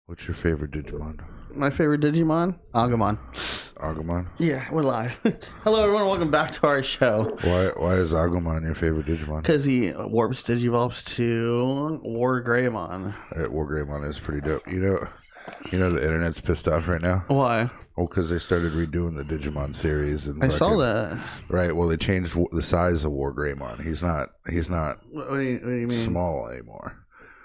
What's your favorite Digimon? My favorite Digimon? Agumon. Agumon? Yeah, we're live. Hello, everyone. Welcome back to our show. Why is Agumon your favorite Digimon? Because he warps Digivolves to War Greymon. War Greymon is pretty dope. You know the internet's pissed off right now? Why? Well, because they started redoing the Digimon series. And I saw that. Right, well, they changed the size of War Greymon. He's not What do you mean? small anymore.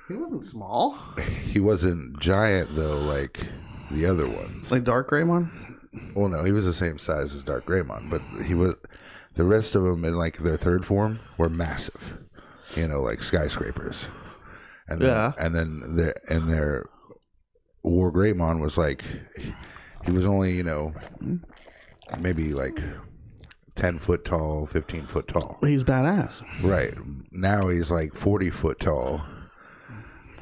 He wasn't small. He wasn't giant, though, like the other ones. Like Dark Greymon? Well, no, he was the same size as Dark Greymon, but he was. The rest of them in like their third form were massive, like skyscrapers. And then their War Greymon was like, he was only maybe like 10 foot tall, 15 foot tall. He's badass. Right now he's like 40 foot tall.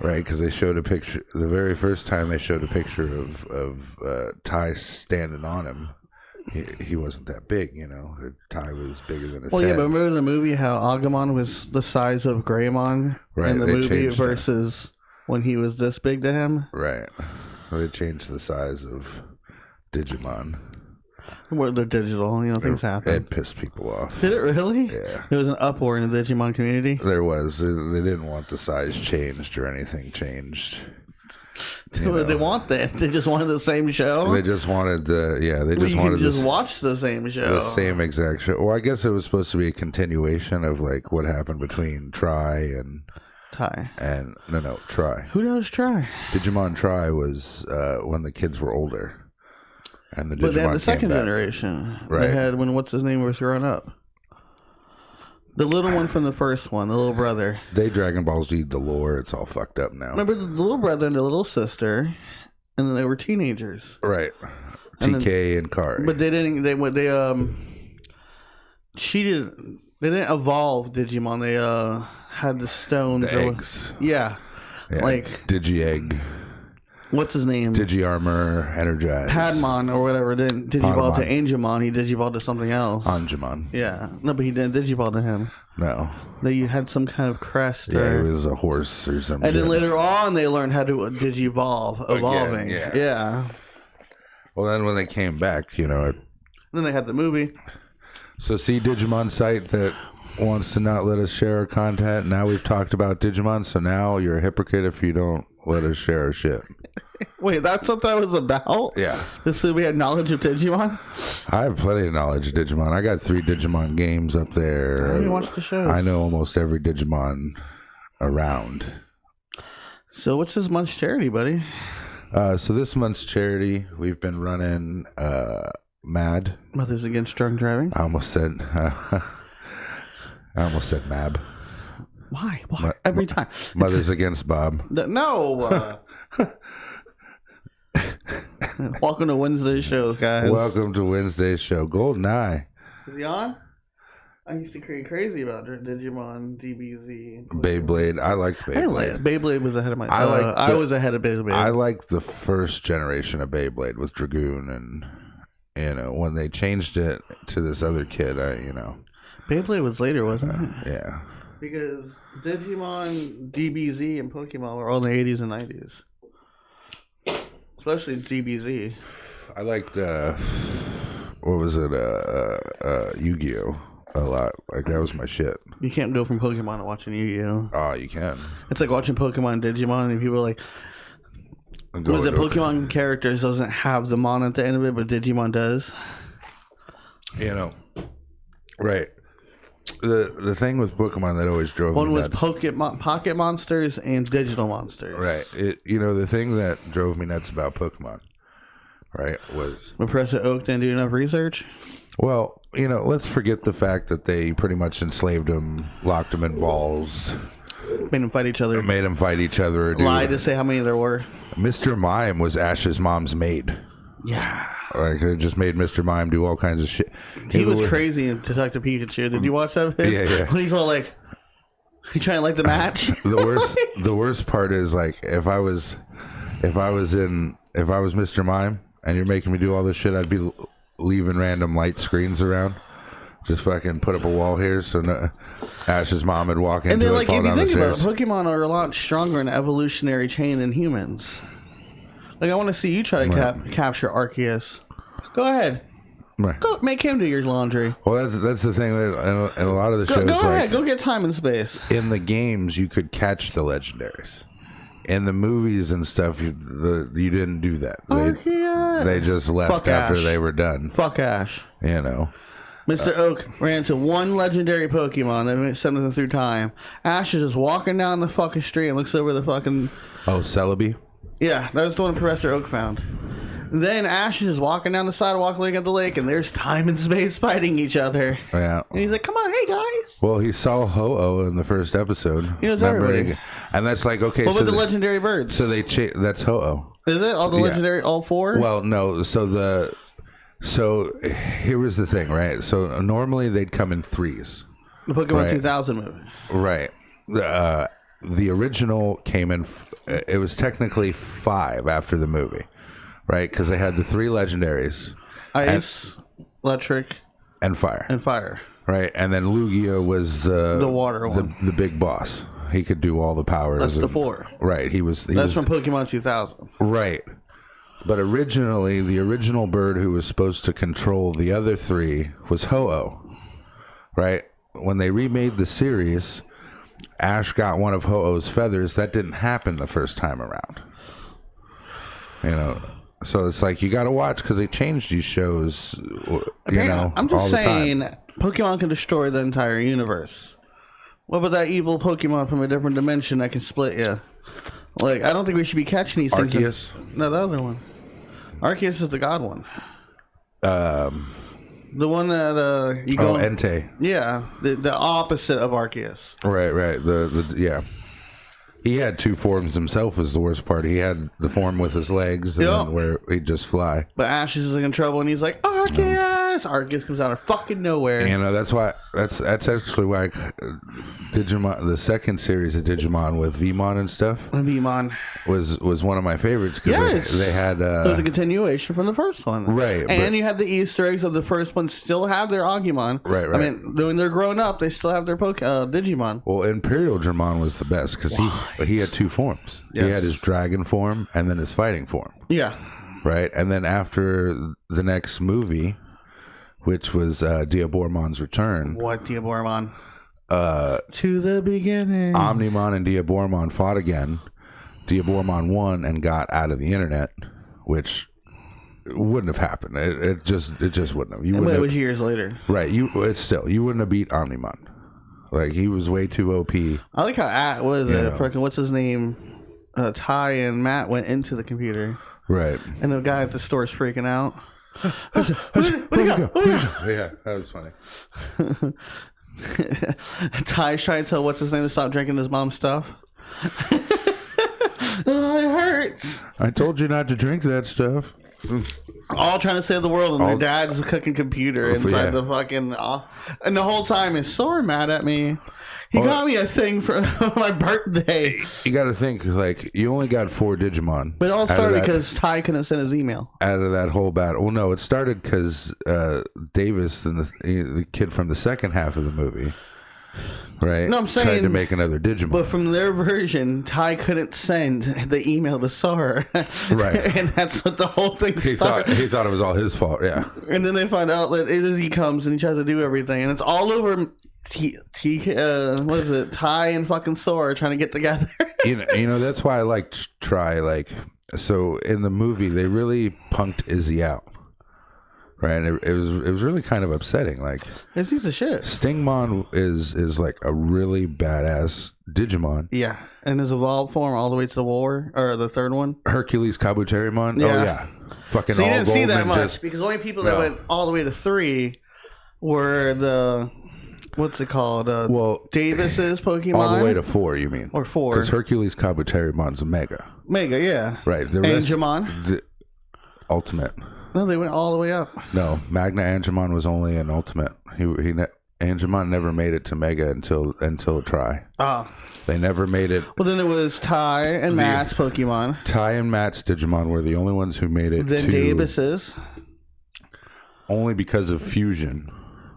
Right, because they showed a picture. The very first time they showed a picture of Ty standing on him, he wasn't that big. Ty was bigger than his head. Yeah, but remember the movie how Agumon was the size of Greymon in the movie versus when he was this big to him? Right. Well, they changed the size of Digimon. Well, they're digital, things happen. It pissed people off. Did it really? Yeah. There was an uproar in the Digimon community? There was. They didn't want the size changed or anything changed. They want that. They just wanted the same show? They just wanted just watch the same show. The same exact show. Well, I guess it was supposed to be a continuation of like what happened between Tri and Ty. And no, Tri. Who knows Tri? Digimon Tri was when the kids were older. And but they had the second generation. Right. They had when what's his name was growing up. The little one from the first one, the little brother. They Dragon Ball Z'd the lore. It's all fucked up now. Remember the little brother and the little sister, and then they were teenagers. Right. TK and Kari. But they didn't. They cheated. They didn't evolve Digimon. They had the stones. The eggs. Yeah. Like Digi-Egg. What's his name? Digi-Armor, Energize. Padmon or whatever didn't Digivolve to Angemon. He Digivolved to something else. Angemon. Yeah. No, but he didn't Digivolve to him. No. They had some kind of crest. Yeah, he was a horse or something. And then later on, they learned how to Digivolve. Evolving. Again, yeah. Well, then when they came back, Then they had the movie. So see Digimon site that wants to not let us share our content. Now we've talked about Digimon, so now you're a hypocrite if you don't let us share our shit. Wait, that's what that was about? Yeah. So we had knowledge of Digimon? I have plenty of knowledge of Digimon. I got 3 Digimon games up there. I didn't watch the shows. I know almost every Digimon around. So what's this month's charity, buddy? So this month's charity, we've been running MAD. Mothers Against Drunk Driving. I almost said MAB. Why? Every time. Mothers Against Bob. No. Welcome to Wednesday's show, guys. Welcome to Wednesday's show. Golden Eye. Is he on? I used to get crazy about Digimon, DBZ, Beyblade. I like Beyblade. Beyblade was ahead of my. I was ahead of Beyblade. I like the first generation of Beyblade with Dragoon, and when they changed it to this other kid, Beyblade was later, wasn't it? Yeah. Because Digimon, DBZ, and Pokemon were all in the 80s and 90s. Especially DBZ. I liked, what was it, Yu-Gi-Oh! A lot. Like, that was my shit. You can't go from Pokemon to watching Yu-Gi-Oh! Oh, you can. It's like watching Pokemon and Digimon, and people are like, was it Pokemon characters doesn't have the mon at the end of it, but Digimon does? Right. The thing with Pokemon that always drove me nuts. One was Pocket Monsters and Digital Monsters. Right. The thing that drove me nuts about Pokemon, right, was... Professor Oak didn't do enough research? Well, let's forget the fact that they pretty much enslaved them, locked them in balls. Made them fight each other. Lied to say how many there were. Mr. Mime was Ash's mom's maid. Yeah. Like, they just made Mr. Mime do all kinds of shit. He was crazy in Detective Pikachu. Did you watch that? Yeah. When he's all like, he trying to light the match. The worst part is, like, if I was Mr. Mime and you're making me do all this shit, I'd be leaving random light screens around. Just fucking put up a wall here so Ash's mom would walk into it, fall down the stairs. Pokemon are a lot stronger in the evolutionary chain than humans. Like, I want to see you try to capture Arceus. Go ahead. Right. Go make him do your laundry. Well, that's the thing. That in a lot of the shows, go ahead. Go get time and space. In the games, you could catch the legendaries. In the movies and stuff, you didn't do that. They just left after they were done. Fuck Ash. You know. Mr. Oak ran into one legendary Pokemon that sent him through time. Ash is just walking down the fucking street and looks over the fucking... Oh, Celebi? Yeah, that was the one Professor Oak found. Then Ash is walking down the sidewalk looking at the lake, and there's time and space fighting each other. Yeah. And he's like, come on, hey, guys. Well, he saw Ho-Oh in the first episode. He knows everybody. And that's like, okay. What about the legendary birds? So that's Ho-Oh. Is it? All the legendary, all four? Well, no. So here was the thing, right? So normally they'd come in threes. The Pokemon 2000 movie. Right. The original came in, it was technically 5 after the movie. Right, because they had the 3 legendaries: Ice, Electric, and Fire. Right, and then Lugia was the water one, the big boss. He could do all the powers. That's the 4. Right, That's from Pokemon 2000. Right, but originally the original bird who was supposed to control the other 3 was Ho-Oh. Right, when they remade the series, Ash got one of Ho-Oh's feathers. That didn't happen the first time around. You know. So it's like you got to watch because they changed these shows. I'm just saying, Pokemon can destroy the entire universe. What about that evil Pokemon from a different dimension that can split you? Like, I don't think we should be catching these things. Arceus? No, the other one. Arceus is the god one. The one that you go. Oh, Entei. Yeah, the opposite of Arceus. Right. The He had 2 forms himself was the worst part. He had the form with his legs and then where he'd just fly. But Ash is in trouble and he's like, Arceus! Arceus comes out of fucking nowhere. You know, that's actually why Digimon, the second series of Digimon with Vmon and stuff. Vmon was one of my favorites because they had it was a continuation from the first one. Right. And you had the Easter eggs of the first one still have their Agumon. Right. I mean, when they're grown up, they still have their Digimon. Well, Imperial Dramon was the best because he had 2 forms. Yes. He had his dragon form and then his fighting form. Yeah. Right. And then after the next movie, which was Diabormon's Return. What Diabormon? To the beginning. Omnimon and Diabormon fought again. Diabormon won and got out of the internet, which wouldn't have happened. It just wouldn't have. It was years later. Right. You wouldn't have beat Omnimon. Like, he was way too OP. I like how what's his name? Ty and Matt went into the computer. Right. And the guy at the store is freaking out. Where'd he go? Yeah, that was funny. Ty's trying to tell what's his name to stop drinking his mom's stuff. Oh, it hurts. I told you not to drink that stuff. All trying to save the world, and their dad's cooking computer inside the fucking... and the whole time, he's so mad at me. He got me a thing for my birthday. You got to think, like, you only got 4 Digimon. But it all started because Ty couldn't send his email. Out of that whole battle. Well, no, it started because Davis and the kid from the second half of the movie... Right. No, I'm saying tried to make another Digimon, but from their version, Ty couldn't send the email to Sora, right? And that's what the whole thing started. He thought it was all his fault, yeah. And then they find out that he comes and he tries to do everything, and it's all over. What is it? Ty and fucking Sora trying to get together. you know that's why I like Try. Like, so in the movie, they really punked Izzy out. Right, and it was really kind of upsetting. Like, it's a piece of shit. Stingmon is like a really badass Digimon. Yeah, and his evolved form all the way to the war or the third one. Hercules Kabuterimon. Yeah. Oh yeah, fucking. So you all didn't see that much just, because the only people that went all the way to 3 were the what's it called? Davis's Pokemon. All the way to 4, you mean? Or 4? Because Hercules Kabuterimon's a Mega. Mega, yeah. Right. The Angemon. The Ultimate. No, they went all the way up. No, Magna Angemon was only an Ultimate. Angemon never made it to Mega until Try. Oh. They never made it. Well, then it was Ty and Matt's Pokemon. Ty and Matt's Digimon were the only ones who made it then Davis's. Only because of fusion.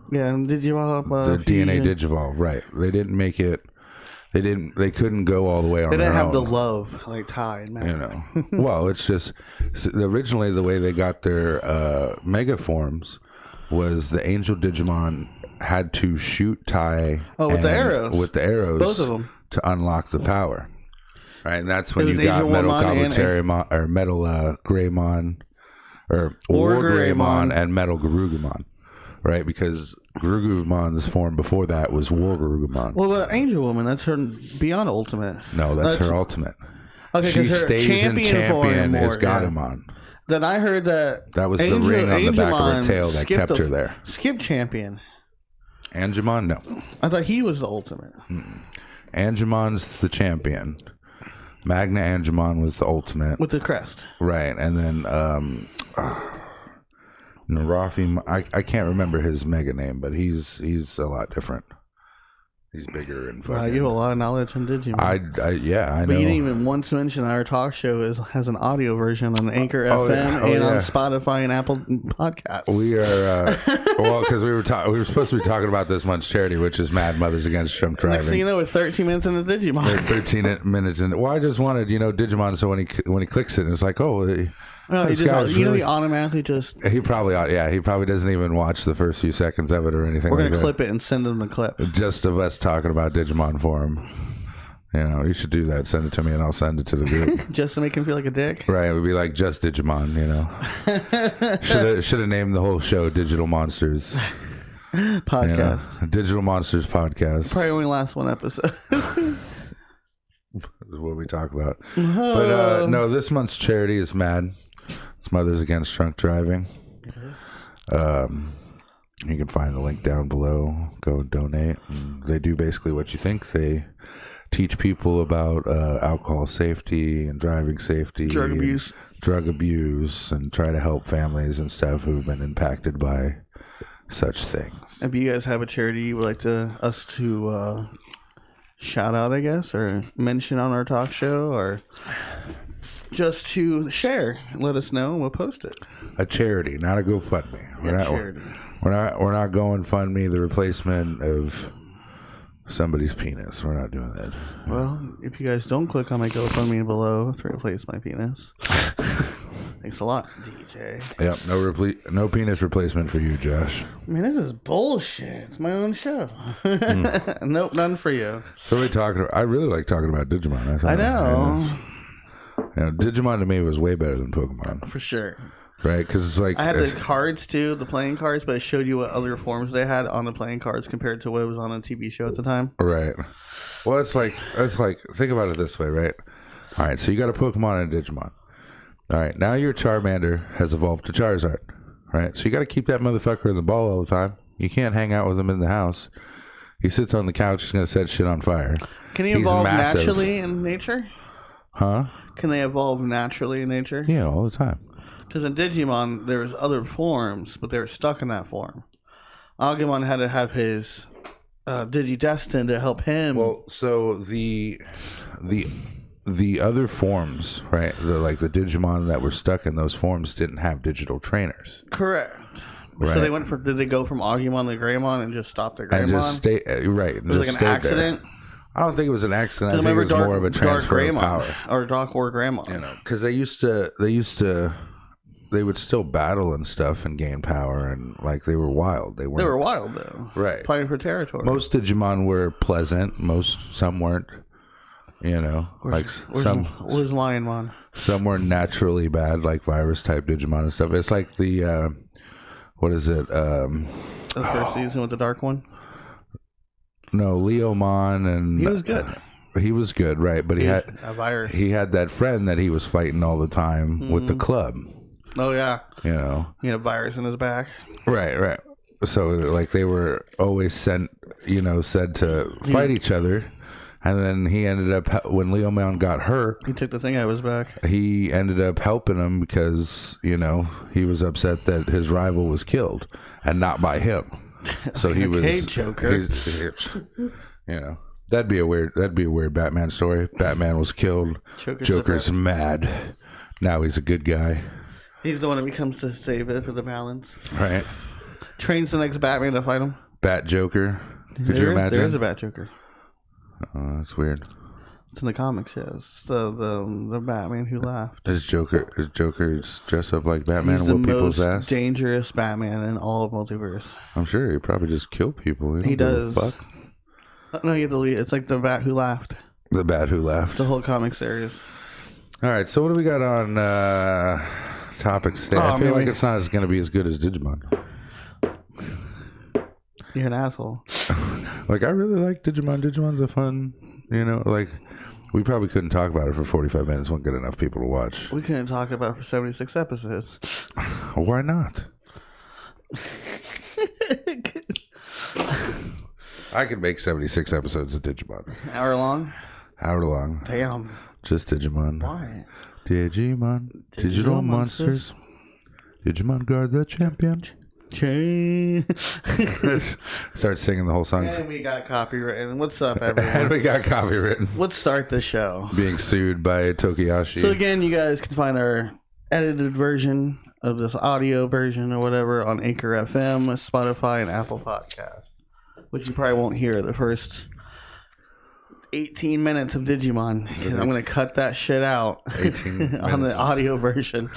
Yeah, and Digivolve. The DNA Digivolve, right. They didn't make it They couldn't go all the way on They didn't their have own. the love like Ty and Matt. Well, it's just originally the way they got their mega forms was the Angel Digimon had to shoot Ty with the arrows, both of them, to unlock the power. Right, and that's when you got Angel Metal Woman or Metal Greymon or War Greymon and Metal Garurumon. Right, because Garurumon's form before that was War Garurumon. Well, but Angel Woman, that's her beyond ultimate. No, that's her ultimate. Okay, she stays in champion is Gatomon. Then I heard that was the ring on the back of her tail that kept her there. Skip champion. Angemon, no. I thought he was the ultimate. Angemon's the champion. Magna Angemon was the ultimate. With the crest. Right, and then Narafi, I can't remember his mega name, but he's a lot different. He's bigger and fucking... Wow, you have a lot of knowledge on Digimon. I know. But you didn't even once mention our talk show has an audio version on Anchor FM and on Spotify and Apple Podcasts. We are, well, because we were supposed to be talking about this month's charity, which is Mad Mothers Against Drunk Driving. Next thing you know, we're 13 minutes into Digimon. We're 13 minutes in. Well, I just wanted, Digimon, so when he clicks it, it's like, oh... No, he automatically just... He probably doesn't even watch the first few seconds of it or anything. We're going to clip it and send him the clip. Just of us talking about Digimon for him. You should do that. Send it to me and I'll send it to the group. Just to make him feel like a dick? Right. It would be like just Digimon, Should have named the whole show Digital Monsters. Podcast. Digital Monsters Podcast. Probably only last one episode. Is what we talk about. But no, this month's charity is MAD. It's Mothers Against Drunk Driving. You can find the link down below. Go and donate. And they do basically what you think. They teach people about alcohol safety and driving safety, drug abuse, and try to help families and stuff who've been impacted by such things. If you guys have a charity you would like us to shout out, I guess, or mention on our talk show, or just to share, let us know and we'll post it. A charity, not a GoFundMe. We're not going fund me the replacement of somebody's penis. We're not doing that. Well, if you guys don't click on my GoFundMe below to replace my penis, thanks a lot, DJ. Yep, no penis replacement for you, Josh. Man, this is bullshit. It's my own show. Nope, none for you. So I really like talking about Digimon. I know. Digimon to me was way better than Pokemon. For sure. Right, because it's like... I had the cards too, the playing cards, but it showed you what other forms they had on the playing cards compared to what was on a TV show at the time. Right. Well, it's like think about it this way, right? All right, so you got a Pokemon and a Digimon. All right, now your Charmander has evolved to Charizard, right? So you got to keep that motherfucker in the ball all the time. You can't hang out with him in the house. He sits on the couch, he's going to set shit on fire. Can he evolve naturally in nature? Huh? Can they evolve naturally in nature? Yeah, all the time. Because in Digimon, there's other forms, but they were stuck in that form. Agumon had to have his Digidestin to help him. Well, so the other forms, right? The Digimon that were stuck in those forms didn't have digital trainers. Correct. Right. So did they go from Agumon to Greymon and just stop at Greymon? And just stay, right. And was it like an accident? There. I don't think it was an accident. I think it was more of a transfer of power. Or Dark War Greymon. Because they would still battle and stuff and gain power, and they were wild. They were wild though. Right. Fighting for territory. Most Digimon were pleasant. Some weren't. Where's Lionmon? Some were naturally bad, like virus type Digimon and stuff. It's like the what is it? The first season with the dark one? No, Leomon, and he was good. He was good, right? But he had a virus. He had that friend that he was fighting all the time with the club. Oh yeah. He had a virus in his back. Right. So they were always said to fight each other. And then he ended up, when Leomon got hurt, he took the thing out of his back. He ended up helping him because, he was upset that his rival was killed and not by him. So he was... Hey, Joker. That'd be a weird Batman story. Batman was killed. Joker's mad. Now he's a good guy. He's the one that becomes to save it for the balance. Right. Trains the next Batman to fight him. Bat Joker. Could you imagine? There is a Bat Joker. Oh, that's weird. It's in the comics, yes. It's the Batman who laughed. Is Joker dressed up like Batman and whoop people's ass? He's the most dangerous Batman in all of multiverse. I'm sure he probably just kill people. He does. Fuck. No, you delete it. It's like the Bat who laughed. The Bat who laughed. The whole comic series. All right, so what do we got on topics today? I feel like it's not going to be as good as Digimon. You're an asshole. Like, I really like Digimon. Digimon's a fun, like, we probably couldn't talk about it for 45 minutes. Won't get enough people to watch. We couldn't talk about it for 76 episodes. Why not? I could make 76 episodes of Digimon. Hour long? Hour long. Damn. Just Digimon. Why? Digimon. Digital monsters. Digimon guard the champion. Start singing the whole song. And we got copywritten. What's up, everyone? And we got copywritten. Let's start the show. Being sued by Tokiyashi. So again, you guys can find our edited version of this audio version or whatever on Anchor FM, Spotify, and Apple Podcasts, which you probably won't hear the first 18 minutes of Digimon. I'm going to cut that shit out 18 on the audio version.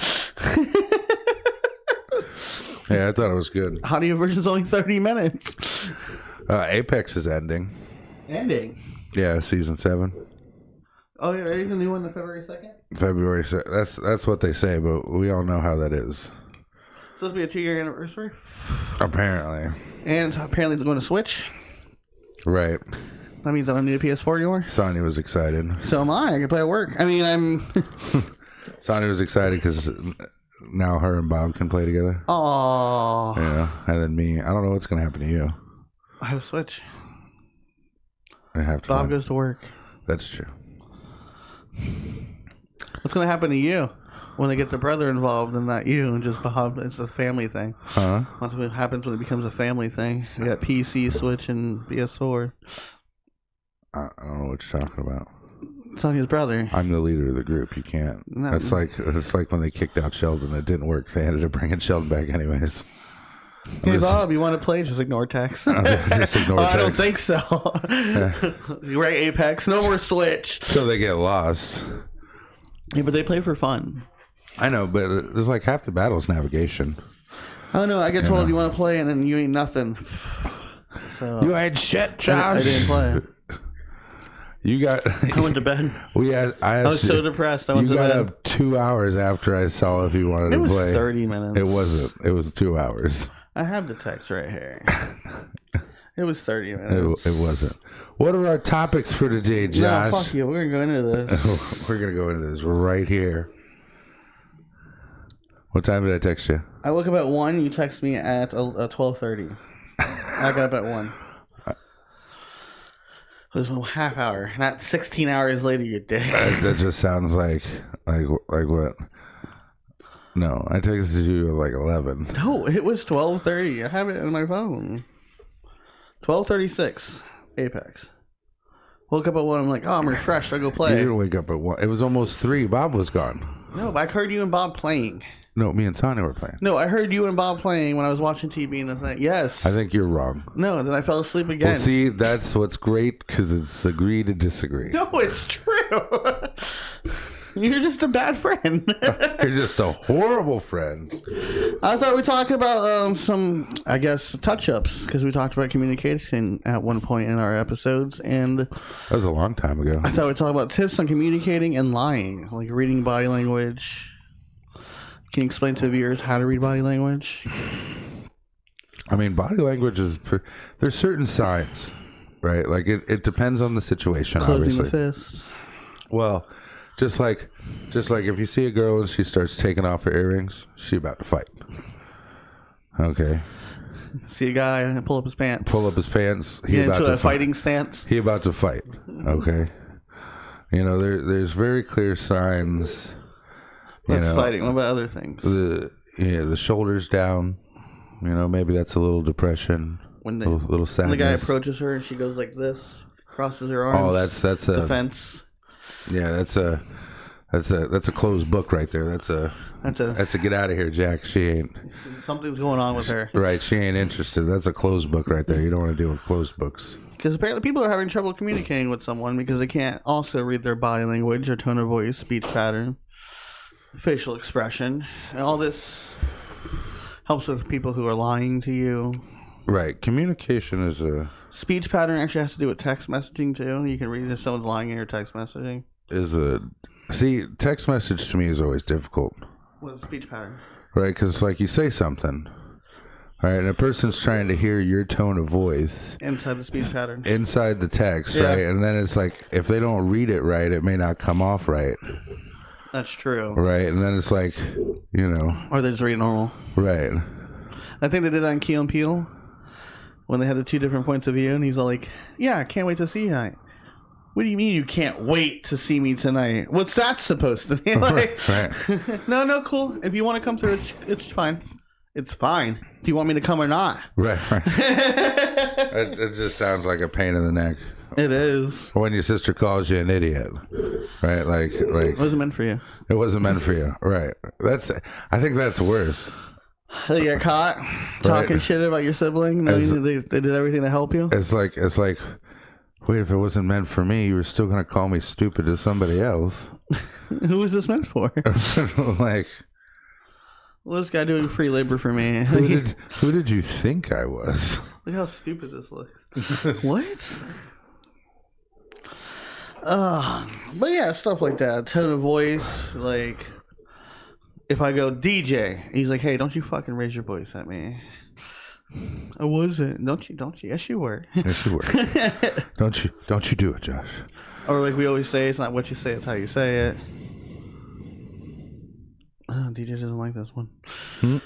Yeah, I thought it was good. Audio version's only 30 minutes. Apex is ending. Ending? Yeah, season 7. Oh, yeah, there's a new one on February 2nd? February 2nd. That's what they say, but we all know how that is. It's supposed to be a 2-year anniversary? Apparently. And apparently it's going to Switch? Right. That means I don't need a PS4 anymore? Sonya was excited. So am I. I can play at work. I mean, Sonya was excited because now her and Bob can play together. Oh. Yeah. And then me. I don't know what's going to happen to you. I have a Switch. I have to. Bob goes to work. That's true. What's going to happen to you when they get the brother involved and not you and just Bob? It's a family thing. Huh? That's what happens when it becomes a family thing. You got PC, Switch, and PS4. I don't know what you're talking about. Sonya's brother. I'm the leader of the group. You can't. No. It's like when they kicked out Sheldon. It didn't work. They ended up bringing Sheldon back anyways. Hey, Bob, you want to play? Just ignore text. Just ignore text. I don't think so. You're right, Apex. No more Switch. So they get lost. Yeah, but they play for fun. I know, but it's like half the battle is navigation. I don't know. I get told you want to play, and then you ain't nothing. So you ain't shit, Josh. I didn't play. I went to bed. I was so depressed. I went to bed. You got up 2 hours after I saw if you wanted to play. It was 30 minutes. It wasn't. It was 2 hours. I have the text right here. It was 30 minutes. It wasn't. What are our topics for today, Josh? No, fuck you. We're going to go into this. We're going to go into this right here. What time did I text you? I woke up at 1. You text me at 12:30. I got up at 1. It was a half hour, not 16 hours later, you dick. That just sounds like what? No, I texted you at like 11. No, it was 12:30. I have it on my phone. 12:36, Apex. Woke up at 1. I'm like, oh, I'm refreshed. I'll go play. You didn't wake up at 1. It was almost 3. Bob was gone. No, but I heard you and Bob playing. No, me and Sonya were playing. No, I heard you and Bob playing when I was watching TV and the thing. Yes. I think you're wrong. No, then I fell asleep again. Well, see, that's what's great because it's agree to disagree. No, it's true. You're just a bad friend. You're just a horrible friend. I thought we talked about some, I guess, touch-ups because we talked about communication at one point in our episodes, and that was a long time ago. I thought we talked about tips on communicating and lying, like reading body language. Can you explain to the viewers how to read body language? I mean, body language is there's certain signs, right? Like it depends on the situation. Closing obviously. the fist. Well, just like if you see a girl and she starts taking off her earrings, she's about to fight. Okay. See a guy and pull up his pants. Pull up his pants. He about into a fighting stance. He about to fight. Okay. You know, there's very clear signs. That's fighting. What about other things? The shoulders down. You know, maybe that's a little depression. When a little sadness. When the guy approaches her and she goes like this, crosses her arms. Oh, that's a defense. Yeah, that's That's a closed book right there. That's a get out of here, Jack. She ain't. Something's going on with her. Right, she ain't interested. That's a closed book right there. You don't want to deal with closed books. Because apparently people are having trouble communicating with someone because they can't also read their body language or tone of voice, speech pattern, facial expression. And all this helps with people who are lying to you. Right. Communication is a... Speech pattern actually has to do with text messaging, too. You can read if someone's lying in your text messaging. See, text message to me is always difficult. What's speech pattern? Right, because like you say something, right, and a person's trying to hear your tone of voice inside the speech pattern, inside the text, right, and then it's like if they don't read it right, it may not come off right. That's true. Right, and then it's like, or they just read normal. Right. I think they did that on Key and Peele when they had the two different points of view, and he's all like, "Yeah, I can't wait to see you tonight." What do you mean you can't wait to see me tonight? What's that supposed to be like? Right. No, cool. If you want to come through, it's fine. It's fine. Do you want me to come or not? Right. It just sounds like a pain in the neck. It is. When your sister calls you an idiot, right? Like it wasn't meant for you. It wasn't meant for you, right? I think that's worse. You get caught talking shit about your sibling. They did everything to help you. It's like. Wait, if it wasn't meant for me, you were still going to call me stupid to somebody else. Who was this meant for? Like, well, this guy doing free labor for me. Who did you think I was? Look how stupid this looks. What? But yeah, stuff like that. Tone of voice, like if I go DJ, he's like, "Hey, don't you fucking raise your voice at me." I wasn't. Don't you? Yes, you were. Yes, you were. Don't you do it, Josh. Or like we always say, it's not what you say, it's how you say it. Oh, DJ doesn't like this one.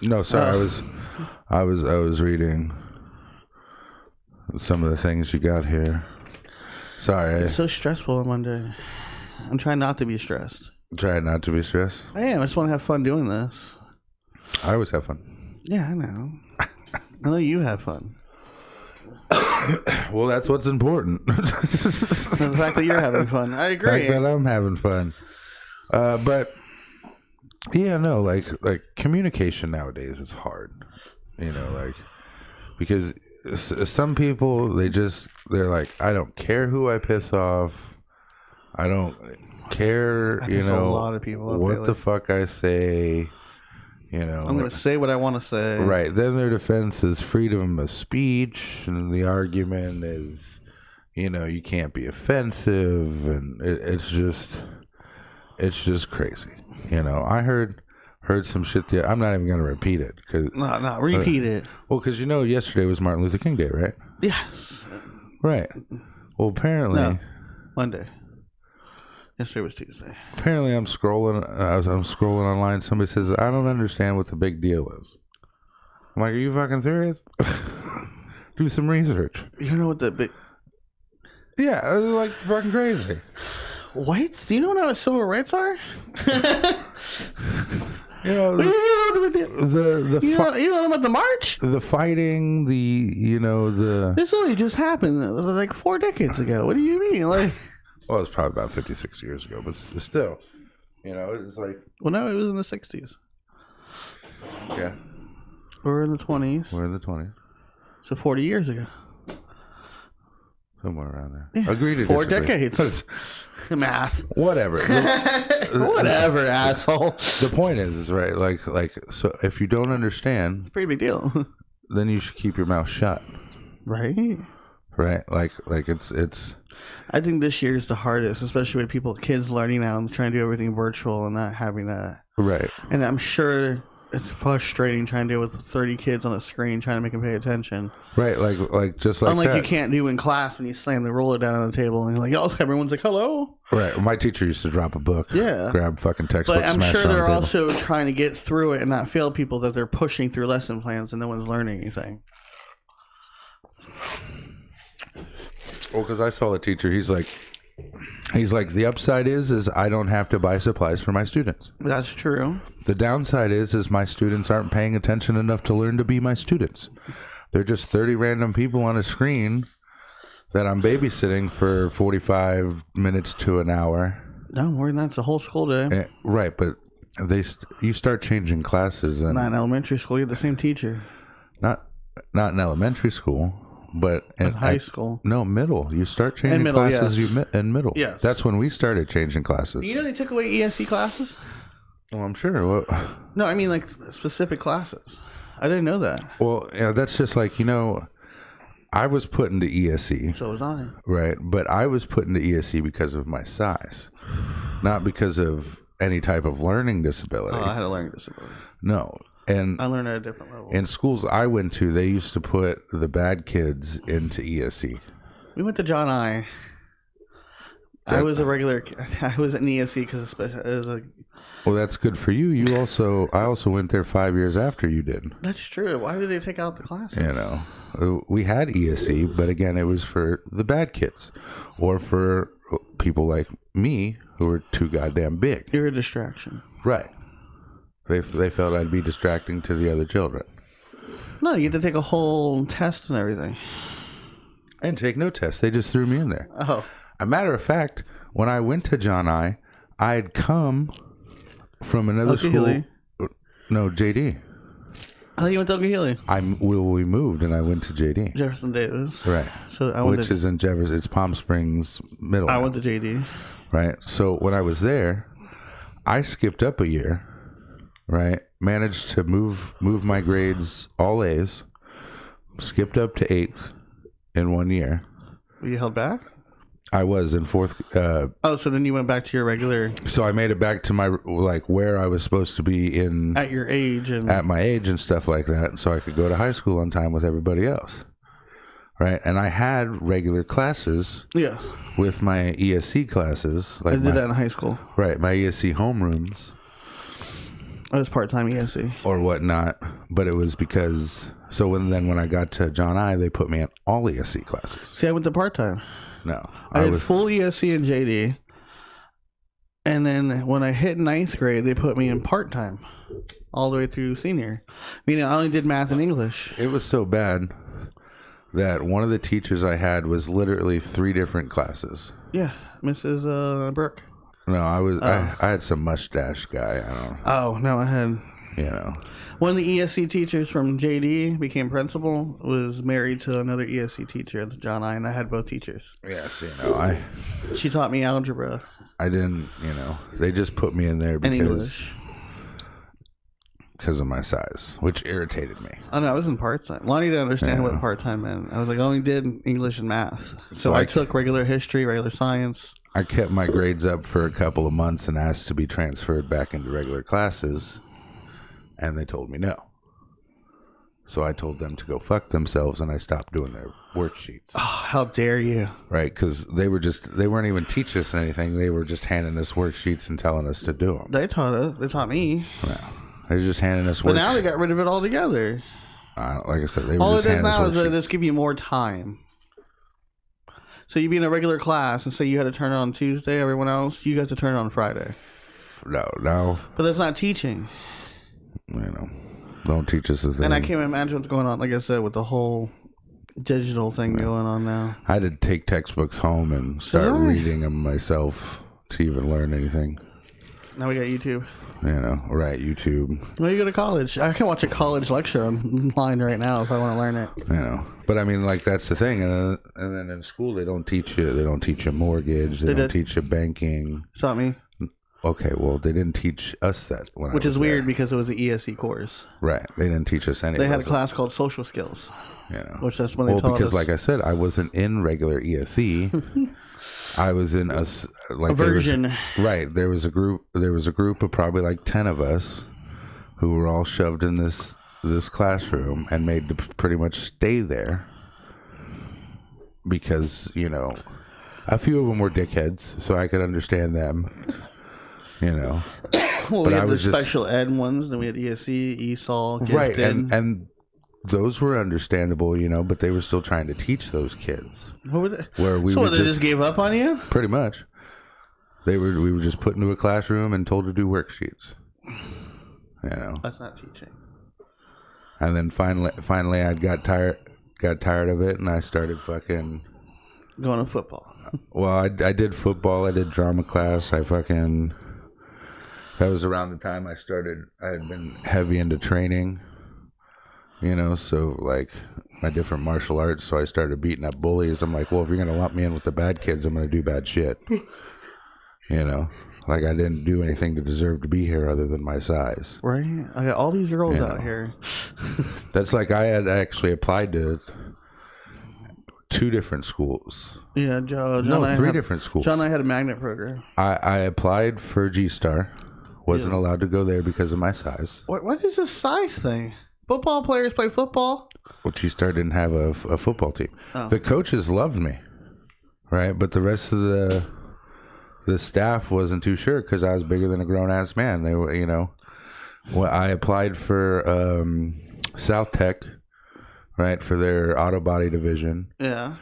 No, sorry. I was reading some of the things you got here. Sorry. It's so stressful on Monday. I'm trying not to be stressed. Try not to be stressed? I am. I just want to have fun doing this. I always have fun. Yeah, I know. I know you have fun. Well, that's what's important. The fact that you're having fun. I agree. The fact that I'm having fun. But, yeah, no, like communication nowadays is hard. Because some people, they're like, I don't care who I piss off. I don't care, a lot of people what the fuck I say. I'm going to say what I want to say. Right. Then their defense is freedom of speech, and the argument is, you can't be offensive, and it's just crazy. I heard some shit there. I'm not even going to repeat it. No, repeat it. Well, because yesterday was Martin Luther King Day, right? Yes. Right. Well, apparently. No, Monday. Yesterday was Tuesday. Apparently, I'm scrolling online. Somebody says, I don't understand what the big deal is. I'm like, are you fucking serious? Do some research. You know what the big... Yeah, it was like fucking crazy. Whites? Do you know what civil rights are? You know about the march? The fighting, This only just happened like 4 decades ago. What do you mean? Like... Well, it's probably about 56 years ago, but still, it's like... Well, no, it was in the 60s. Yeah. We're in the 20s. We're in the 20s. So 40 years ago. Somewhere around there. Yeah. Agree to 4 disagree. decades. Math. Whatever. Whatever, asshole. The point is right, like, so if you don't understand... It's a pretty big deal. Then you should keep your mouth shut. Right? Right? Like it's... I think this year is the hardest, especially with kids learning now and trying to do everything virtual and not having that. Right. And I'm sure it's frustrating trying to deal with 30 kids on a screen trying to make them pay attention. Right, like just like unlike that. You can't do in class when you slam the roller down on the table and you're like, oh, everyone's like, hello. Right. My teacher used to drop a book. Yeah. Grab fucking textbook. But I'm smash sure it on the they're table. also trying to get through it and not fail people that they're pushing through lesson plans and no one's learning anything. Well, because I saw a teacher, he's like, the upside is I don't have to buy supplies for my students. That's true. The downside is my students aren't paying attention enough to learn to be my students. They're just 30 random people on a screen that I'm babysitting for 45 minutes to an hour. No, more than that. It's a whole school day. Right, but you start changing classes. And not in elementary school. You have the same teacher. Not in elementary school, but in high school. No, middle. You start changing classes in middle. Yes. That's when we started changing classes. You know they took away ESC classes? Well, I'm sure. Well, no, I mean like specific classes. I didn't know that. Well, yeah, that's just like, I was put into ESC. So was I. Right, but I was put into ESC because of my size, not because of any type of learning disability. Oh, I had a learning disability. No. And I learned at a different level. In schools I went to, they used to put the bad kids into ESC. We went to John I. I was a regular. I was in ESC because it was a. Well, that's good for you. I also went there 5 years after you did. That's true. Why did they take out the classes? We had ESC, but again, it was for the bad kids, or for people like me who were too goddamn big. You're a distraction. Right. They felt I'd be distracting to the other children. No, you had to take a whole test and everything. I didn't take no test. They just threw me in there. Oh. A matter of fact, when I went to John I had come from another school. No, JD. Oh, you went to Oklahoma? We moved and I went to JD. Jefferson Davis. Right. Which is in Jefferson. It's Palm Springs Middle. I went to JD. Right. So when I was there, I skipped up a year. Right. Managed to move my grades all A's. Skipped up to 8th in 1 year. Were you held back? I was in 4th. So then you went back to your regular. So I made it back to my where I was supposed to be in at your age and at my age and stuff like that, so I could go to high school on time with everybody else. Right, and I had regular classes. Yes. With my ESC classes, I did that in high school. Right, my ESC homerooms. I was part-time ESC or whatnot, but it was because when I got to John I, they put me in all ESC classes. See, I went to part-time. No. I had full ESC and JD. And then when I hit 9th grade, they put me in part-time all the way through senior. Meaning I only did math and English. It was so bad that one of the teachers I had was literally 3 different classes. Yeah, Mrs. Burke. No, I had some mustache guy. I don't know. Oh, no, I had... One of the ESC teachers from JD became principal, was married to another ESC teacher at John I, and I had both teachers. Yeah, she taught me algebra. I didn't, they just put me in there because of my size, which irritated me. Oh, no, I was in part-time. Lonnie didn't understand what part-time meant. I was like, I only did English and math. So I took regular history, regular science. I kept my grades up for a couple of months and asked to be transferred back into regular classes. And they told me no. So I told them to go fuck themselves, and I stopped doing their worksheets. Oh, how dare you. Right, because they weren't even teaching us anything. They were just handing us worksheets and telling us to do them. They taught me. No, they were just handing us worksheets. But now they got rid of it altogether. Like I said, they were just handing us worksheets. All it is now is they just give you more time. So you'd be in a regular class and say you had to turn it on Tuesday, everyone else, you got to turn it on Friday. No. But that's not teaching. Don't teach us a thing. And I can't imagine what's going on, like I said, with the whole digital thing going on now. I had to take textbooks home and start reading them myself to even learn anything. Now we got YouTube. Right, YouTube. Well, you go to college. I can watch a college lecture online right now if I want to learn it. But I mean, that's the thing. And then in school, they don't teach you mortgage. They don't teach you banking. Taught me. Okay, well, they didn't teach us that when Which is weird because it was an ESC course. Right. They didn't teach us anything. They had a class called social skills. Which that's when they taught us. Because like I said, I wasn't in regular ESC. I was in a version. There was a group of probably like 10 of us who were all shoved in this classroom and made to pretty much stay there because, a few of them were dickheads, so I could understand them. Well, but we had the special ed ones, then we had ESC, ESOL, gifted. Right, and those were understandable, but they were still trying to teach those kids. What were they? They just gave up on you? Pretty much. We were just put into a classroom and told to do worksheets. That's not teaching. And then finally, I got tired of it, and I started fucking going to football? Well, I did football. I did drama class. That was around the time I had been heavy into training, so like my different martial arts. So I started beating up bullies. I'm like, well, if you're going to lump me in with the bad kids, I'm going to do bad shit. Like I didn't do anything to deserve to be here other than my size. Right. I got all these girls out here. That's like I had actually applied to 2 different schools. Yeah, John. No, 3 different schools. John and I had a magnet program. I applied for G-Star. Wasn't allowed to go there because of my size. What is this size thing? Football players play football? Well, G-Star didn't have a football team. Oh. The coaches loved me, right? But the rest of the staff wasn't too sure because I was bigger than a grown-ass man. They were, Well, I applied for South Tech, right, for their auto body division. Yeah.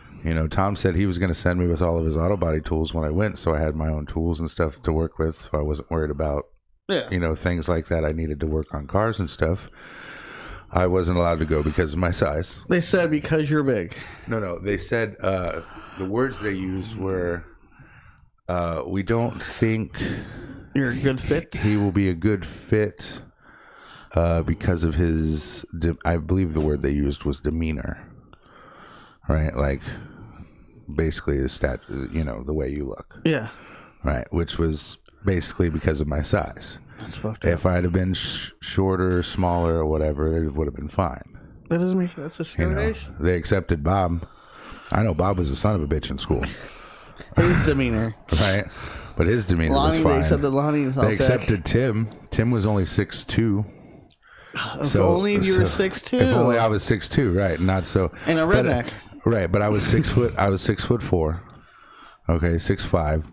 Tom said he was going to send me with all of his auto body tools when I went, so I had my own tools and stuff to work with, so I wasn't worried about, things like that. I needed to work on cars and stuff. I wasn't allowed to go because of my size. They said because you're big. No. They said the words they used were, we don't think you're a good fit. He will be a good fit because of his, I believe the word they used was demeanor, right? Like basically his the way you look. Yeah. Right. Which was basically because of my size. That's fucked up. If I'd have been shorter, smaller, or whatever, it would have been fine. That doesn't make that's discrimination. They accepted Bob. I know Bob was a son of a bitch in school. His demeanor. Right. But his demeanor Lonnie, was fine. They accepted Lonnie. They accepted Tim. Tim was only 6'2". If only if you were 6'2". If only I was 6'2", right? Not so. And a redneck. Right, but I was 6 foot. I was 6'4". Okay, 6'5".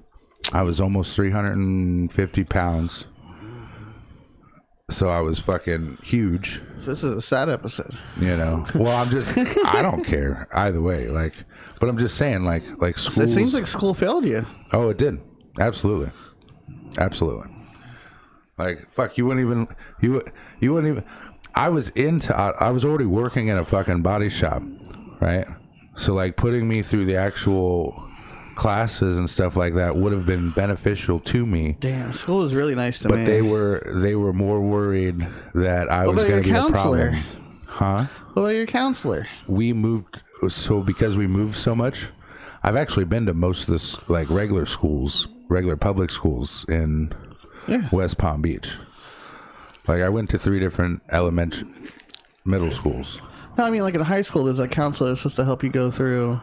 I was almost 350 pounds. So I was fucking huge. So this is a sad episode. Well, I don't care either way. But I'm just saying, like schools. It seems like school failed you. Oh, it did. Absolutely. Like, fuck, you wouldn't even. I was already working in a fucking body shop, right? So like putting me through the actual classes and stuff like that would have been beneficial to me. Damn, school is really nice to me. But they were more worried that I was going to be a problem. Huh? What about your counselor? We moved, so because we moved so much, I've actually been to most of this like regular public schools in West Palm Beach. Like I went to 3 different middle schools. No, I mean like in high school, there's a counselor that's supposed to help you go through.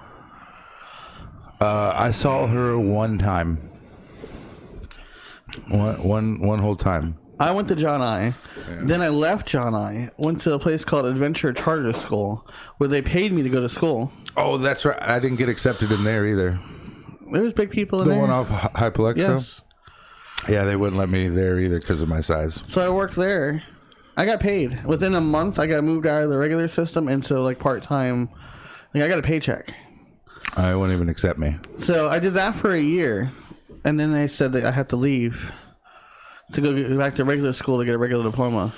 I saw her one time. One whole time. I went to John I. Yeah. Then I left John I. Went to a place called Adventure Charter School, where they paid me to go to school. Oh, that's right. I didn't get accepted in there either. There was big people in there. The one off Hypalexo? Yes. Yeah, they wouldn't let me there either because of my size. So I worked there. I got paid. Within a month, I got moved out of the regular system into like part-time. Like I got a paycheck. I wouldn't even accept me. So I did that for a year, and then they said that I had to leave to go back to regular school to get a regular diploma.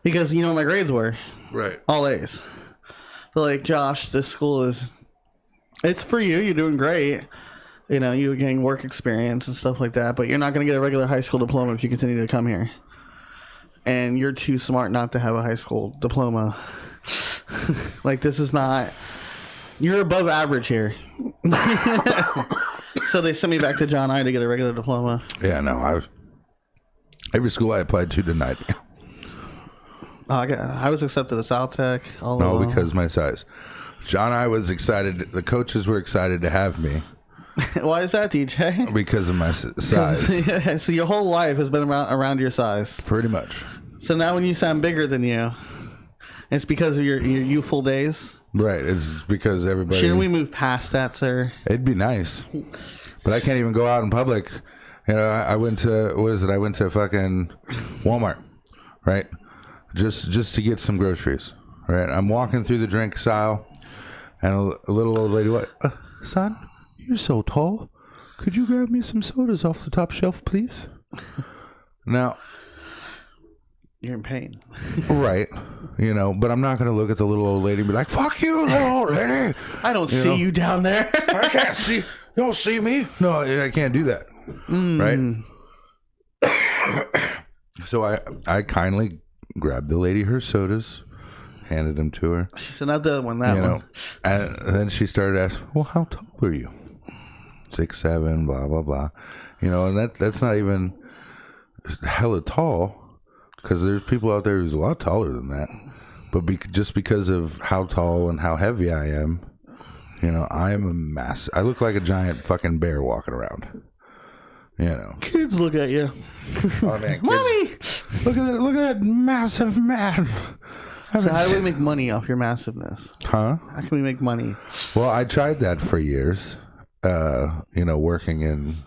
Because you know what my grades were? Right. All A's. They're like, Josh, this school it's for you. You're doing great. You're getting work experience and stuff like that, but you're not going to get a regular high school diploma if you continue to come here. And you're too smart not to have a high school diploma. Like, this is not... You're above average here. So they sent me back to John I to get a regular diploma. Yeah, no, every school I applied to denied me. I was accepted at South Tech. Because of my size. John I was excited. The coaches were excited to have me. Why is that, DJ? Because of my size. Yeah, so your whole life has been around your size. Pretty much. So now when you sound bigger than you, it's because of your youthful days? Right. It's because everybody... Shouldn't we move past that, sir? It'd be nice. But I can't even go out in public. I went to... What is it? I went to fucking Walmart. Right? Just to get some groceries. Right? I'm walking through the drinks aisle. And a little old lady... What? Son? You're so tall. Could you grab me some sodas off the top shelf, please? Now... You're in pain. Right. You know, but I'm not going to look at the little old lady and be like, fuck you, little old lady. I don't see you down there. I can't see. You don't see me? No, I can't do that. Right? So I kindly grabbed the lady her sodas, handed them to her. She said, not that one, that one. And then she started asking, well, how tall are you? 6'7", blah, blah, blah. You know, and that's not even hella tall. Because there's people out there who's a lot taller than that. But just because of how tall and how heavy I am, you know, I am a massive... I look like a giant fucking bear walking around. You know. Kids look at you. Oh, man. Kids, Mommy! Look at that massive man. So how do we make money off your massiveness? Huh? How can we make money? Well, I tried that for years. You know, working in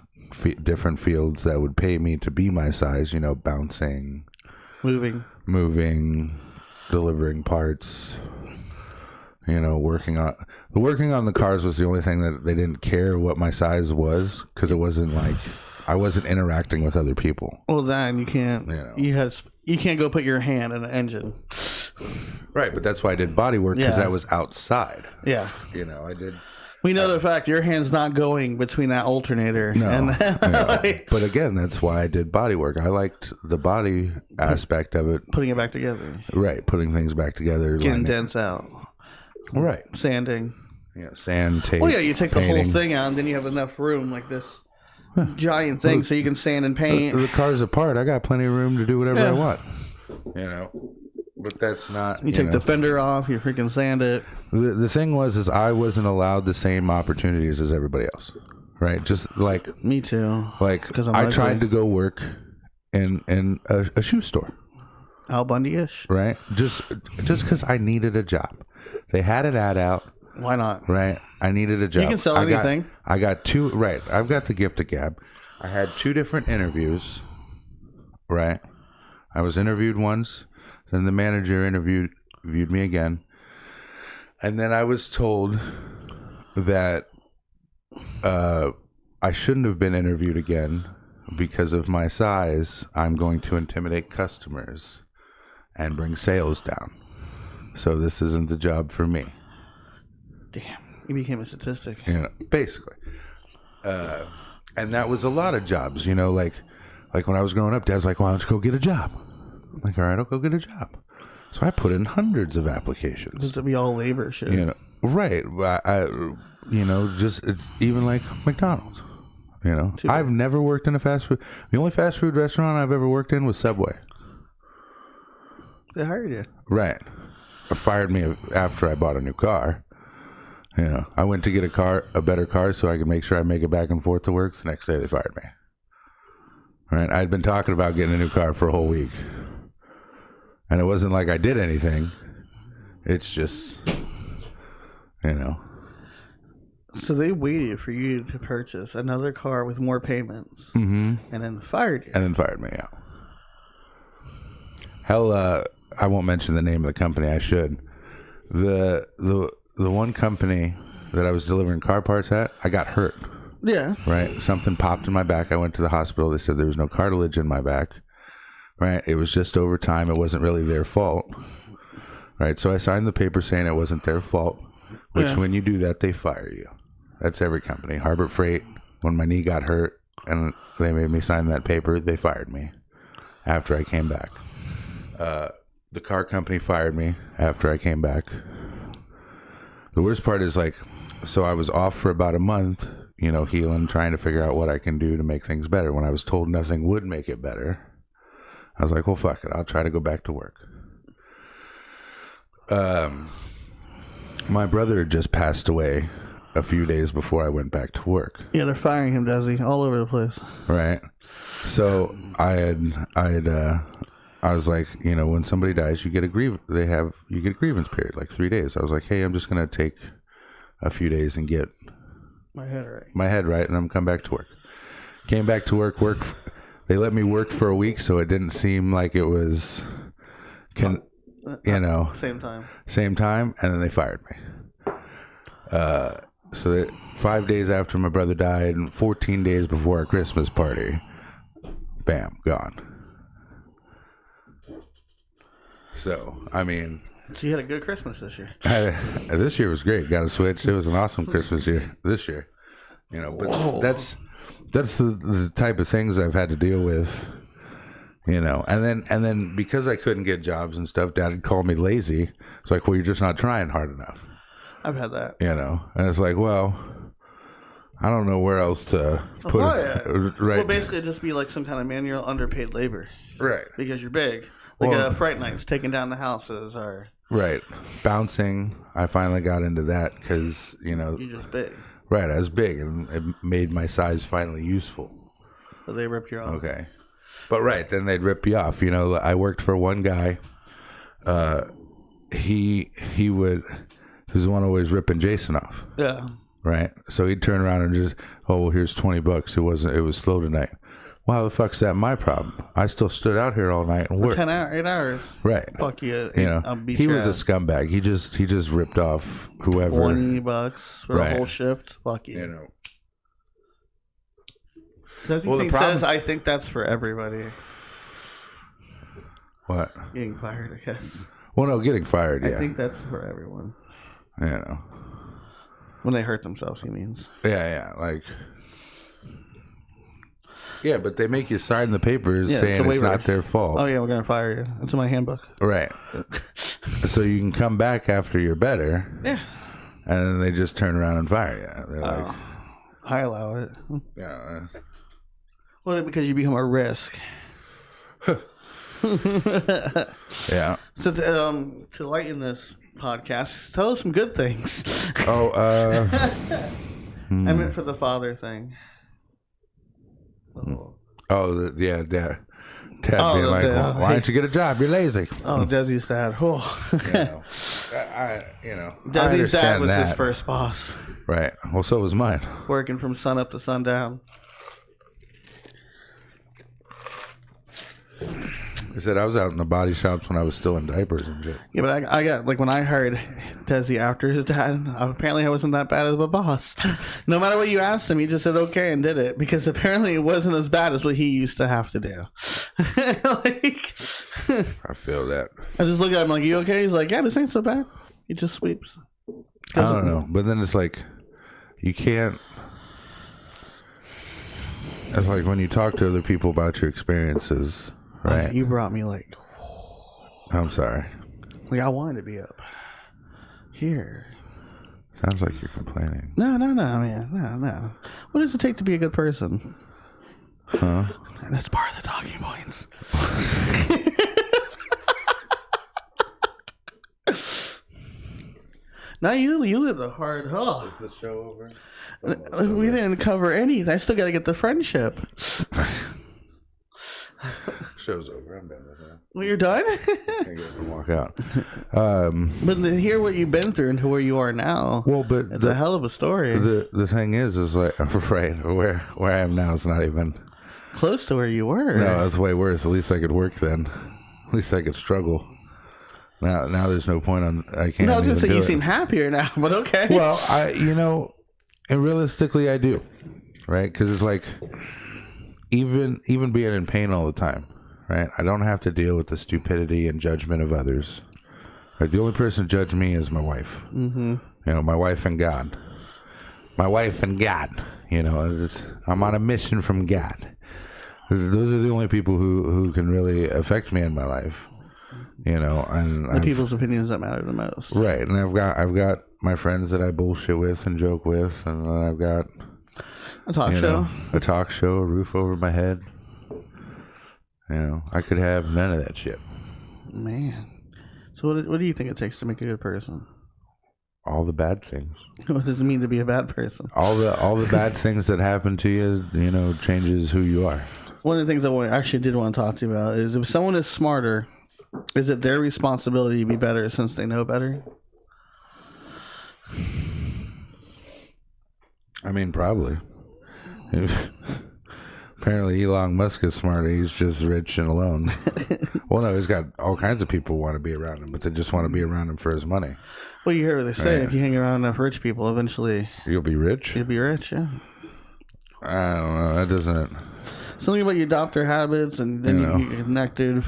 different fields that would pay me to be my size. You know, bouncing... moving, delivering parts, you know, working on the cars was the only thing that they didn't care what my size was, because it wasn't like I wasn't interacting with other people. Well, then you can't. You know. You can't go put your hand in an engine. Right, but that's why I did body work, because that was outside. Yeah, you know, I did. We know the fact your hand's not going between that alternator. No, and but again, that's why I did body work. I liked the body aspect of it. Putting it back together. Right, putting things back together. Getting dents out. Right. Sanding. Yeah, sand, tape. Well, yeah, you take painting. the whole thing out, and then you have enough room, like this giant thing, so you can sand and paint. The car's apart. I got plenty of room to do whatever I want. You know. But that's not... You take the fender off, you freaking sand it. The thing is I wasn't allowed the same opportunities as everybody else. Right? Just like... Me too. Like, I tried to go work in a shoe store. Al Bundy-ish? Right? Just because I needed a job. They had an ad out. Why not? Right? I needed a job. You can sell anything. I got two... Right. I've got the gift of gab. I had 2 different interviews. Right? I was interviewed once... Then the manager interviewed me again. And then I was told that I shouldn't have been interviewed again because of my size. I'm going to intimidate customers and bring sales down. So this isn't the job for me. Damn. You became a statistic. You know, basically. And that was a lot of jobs, you know, like when I was growing up, Dad's like, why don't you go get a job? I'm like, all right, I'll go get a job. So I put in hundreds of applications. Just to be all labor shit. You know, right. You know, just even like McDonald's. You know, I've never worked in a fast food. The only fast food restaurant I've ever worked in was Subway. They hired you. Right. Or fired me after I bought a new car. You know, I went to get a better car so I could make sure I make it back and forth to work. The next day they fired me. Right. I'd been talking about getting a new car for a whole week. And it wasn't like I did anything. It's just, you know. So they waited for you to purchase another car with more payments. And then fired you. And then fired me, yeah. Hell, I won't mention the name of the company. I should. The one company that I was delivering car parts at, I got hurt. Yeah. Right? Something popped in my back. I went to the hospital. They said there was no cartilage in my back. Right, it was just overtime. It wasn't really their fault. Right, so I signed the paper saying it wasn't their fault. Which, when you do that, they fire you. That's every company. Harbor Freight, when my knee got hurt, and they made me sign that paper, they fired me after I came back. The car company fired me after I came back. The worst part is so I was off for about a month, you know, healing, trying to figure out what I can do to make things better. When I was told nothing would make it better, I was like, well, fuck it. I'll try to go back to work. My brother had just passed away a few days before I went back to work. Yeah, they're firing him, Desi, all over the place. Right. So I was like, you know, when somebody dies, you get a grievance period, like 3 days. I was like, hey, I'm just going to take a few days and get my head right, and then come back to work. Came back to work. They let me work for a week, so it didn't seem like it was, you know, same time, and then they fired me. So 5 days after my brother died, and 14 days before our Christmas party, bam, gone. So, I mean... So you had a good Christmas this year. This year was great. Got a Switch. It was an awesome Christmas this year. You know, but that's the type of things I've had to deal with. You know, and then because I couldn't get jobs and stuff, Dad would call me lazy. It's like, well, you're just not trying hard enough. I've had that. You know, and it's like, well, I don't know where else to put it. Right. Well, basically, it'd just be like some kind of manual underpaid labor. Right. Because you're big. Like Fright Nights, taking down the houses or... Right. Bouncing, I finally got into that because, you know... You're just big. Right, I was big, and it made my size finally useful. So they ripped you off. Okay. But right, then they'd rip you off. You know, I worked for one guy. He was the one always ripping Jason off. Yeah. Right? So he'd turn around and just, oh, well, here's $20. It was slow tonight. Well, how the fuck's that my problem? I still stood out here all night and worked. 8 hours. Right. Fuck you. You know, he was a scumbag. He just ripped off whoever. $20 for a whole shift. Fuck you. You know. Does he says, I think that's for everybody. What? Getting fired, I guess. Well, no, getting fired, yeah. I think that's for everyone. You know. When they hurt themselves, he means. Yeah, like... Yeah, but they make you sign the papers saying it's not their fault. Oh, yeah, we're going to fire you. It's in my handbook. Right. So you can come back after you're better. Yeah. And then they just turn around and fire you. They're like... I allow it. Yeah. Well, because you become a risk. Yeah. So to lighten this podcast, tell us some good things. I meant for the father thing. Dad being like, why don't you get a job? You're lazy. Oh, Desi's dad. Desi's dad was his first boss. Right. Well, so was mine. Working from sun up to sundown. I said I was out in the body shops when I was still in diapers and shit. Yeah, but I got, like, when I hired Desi after his dad, apparently I wasn't that bad of a boss. No matter what you asked him, he just said okay and did it, because apparently it wasn't as bad as what he used to have to do. I feel that. I just look at him like, you okay? He's like, yeah, this ain't so bad. He just sweeps. I don't know. But then it's like, you can't. It's like when you talk to other people about your experiences, right? You brought me like... I'm sorry. Like, I wanted to be up here. Sounds like you're complaining. No, man. No. What does it take to be a good person? Huh? And that's part of the talking points. Now you live a hard... Oh. Is the show over? We didn't cover anything. I still got to get the friendship. Show's over. I'm done with that. Well, you're done? I can't get up and walk out. But to hear what you've been through and to where you are now, but it's a hell of a story. The thing is like, right, where I am now is not even close to where you were. No, it's way worse. At least I could work then. At least I could struggle. Now there's no point on. I can't. No, I was gonna say you seem happier now, but okay. Well, and realistically, I do, right? Because it's like, even being in pain all the time, right? I don't have to deal with the stupidity and judgment of others. Right? The only person judge me is my wife. Mm-hmm. My wife and God. My wife and God. I'm on a mission from God. Those are the only people who can really affect me in my life. And the people's opinions that matter the most. Right. And I've got my friends that I bullshit with and joke with, and then I've got a talk show, a roof over my head. I could have none of that shit. Man. So what do you think it takes to make a good person? All the bad things. What does it mean to be a bad person? All the bad things that happen to you, changes who you are. One of the things I actually did want to talk to you about is, if someone is smarter, is it their responsibility to be better since they know better? I mean, probably. Apparently Elon Musk is smarter. He's just rich and alone. Well, no, he's got all kinds of people who want to be around him, but they just want to be around him for his money. Well, you hear what they say. Right. If you hang around enough rich people, eventually... You'll be rich? You'll be rich, yeah. I don't know. That doesn't... Something about you adopt their habits, and then you get connected.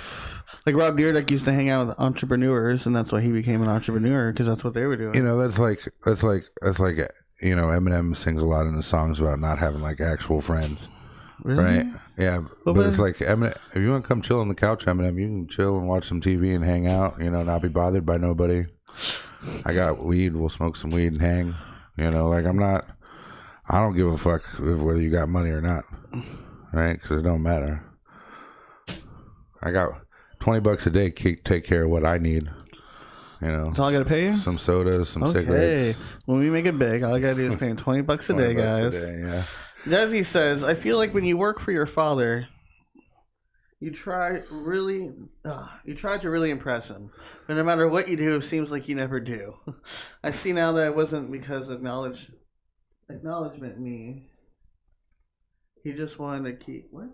Like Rob Dyrdek used to hang out with entrepreneurs, and that's why he became an entrepreneur, because that's what they were doing. That's like Eminem sings a lot in the songs about not having like actual friends. Really? Right? Yeah, but it's like Eminem. If you want to come chill on the couch, Eminem, you can chill and watch some TV and hang out. Not be bothered by nobody. I got weed. We'll smoke some weed and hang. Like I don't give a fuck whether you got money or not, right? Because it don't matter. I got $20 a day. Take care of what I need. That's all I gotta pay you. Some sodas, some cigarettes. When we make it big, all I gotta do is pay him $20 a day, guys. Yeah. Desi says, "I feel like when you work for your father, you try to really impress him, but no matter what you do, it seems like you never do. I see now that it wasn't because acknowledgement me. He just wanted to keep what."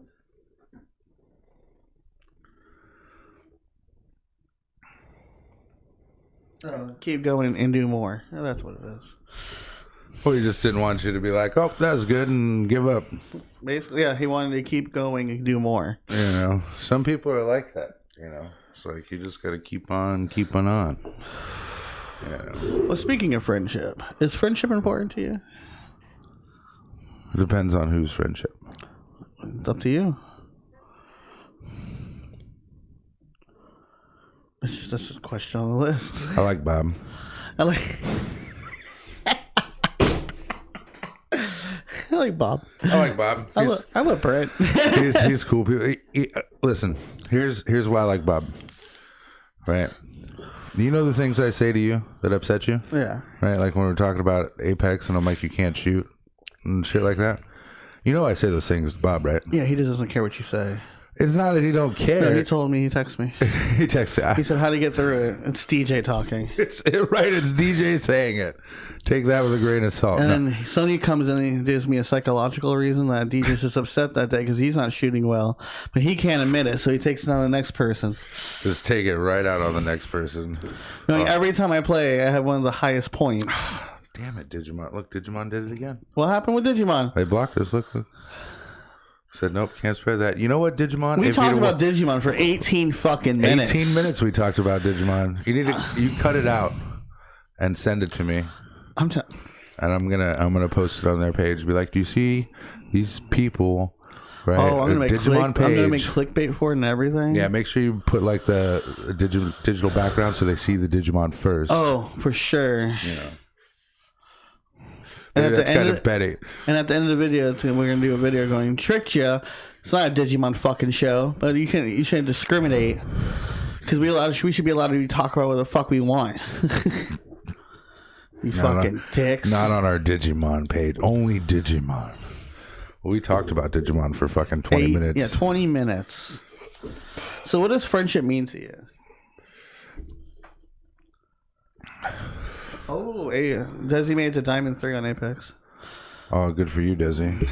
Keep going and do more. That's what it is. Well, he just didn't want you to be like, "Oh, that's good," and give up. Basically, yeah, he wanted to keep going and do more. Some people are like that. It's like you just got to keep on keeping on. Well, speaking of friendship, is friendship important to you? It depends on whose friendship. It's up to you. It's just a question on the list. I like Bob. I like Bob. I like Bob. I love Brent. he's cool. Listen, here's why I like Bob. Right? You know the things I say to you that upset you? Yeah. Right? Like when we're talking about Apex and I'm like, you can't shoot and shit like that. I say those things to Bob, right? Yeah, he just doesn't care what you say. It's not that he don't care. No, he told me. He texted me. He texted. He said, "How to get through it?" It's DJ talking. It's DJ saying it. Take that with a grain of salt. And then Sony comes in and he gives me a psychological reason that DJ's just upset that day because he's not shooting well, but he can't admit it, so he takes it on the next person. Just take it right out on the next person. Every time I play, I have one of the highest points. Damn it, Digimon! Look, Digimon did it again. What happened with Digimon? They blocked us. Look. Said nope, can't spread that. You know what, Digimon? We talked about Digimon for 18 fucking minutes. 18 minutes we talked about Digimon. You cut it out and send it to me. And I'm gonna post it on their page. Be like, do you see these people? Right? Oh, I'm gonna make Digimon page. I'm gonna make clickbait for it and everything. Yeah, make sure you put like the digital background so they see the Digimon first. Oh, for sure. And at the end of the video, we're gonna do a video going, "Tricked you." It's not a Digimon fucking show, but you shouldn't discriminate because we should be allowed to talk about what the fuck we want. You fucking dicks. Not on our Digimon page. Only Digimon. Well, we talked about Digimon for fucking 20 minutes. Yeah, 20 minutes. So, what does friendship mean to you? Oh, hey, Desi made it to Diamond 3 on Apex. Oh, good for you, Desi.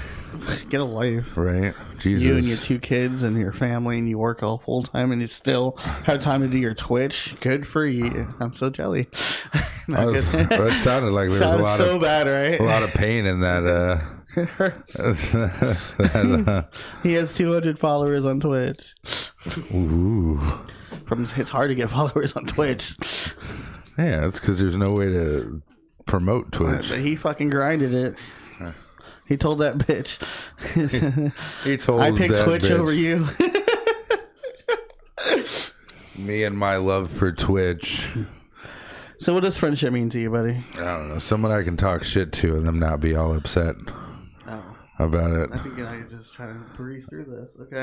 Get a life. Right? Jesus. You and your 2 kids and your family, and you work all full time, and you still have time to do your Twitch. Good for you. I'm so jelly. That sounded like there was a lot bad, right? A lot of pain in that. It hurts. He has 200 followers on Twitch. Ooh. It's hard to get followers on Twitch. Yeah, that's because there's no way to promote Twitch. But he fucking grinded it. He told that bitch. He told I picked that Twitch bitch. over you. Me and my love for Twitch. So what does friendship mean to you, buddy? I don't know. Someone I can talk shit to and them not be all upset about it. I think I just try to breeze through this. Okay.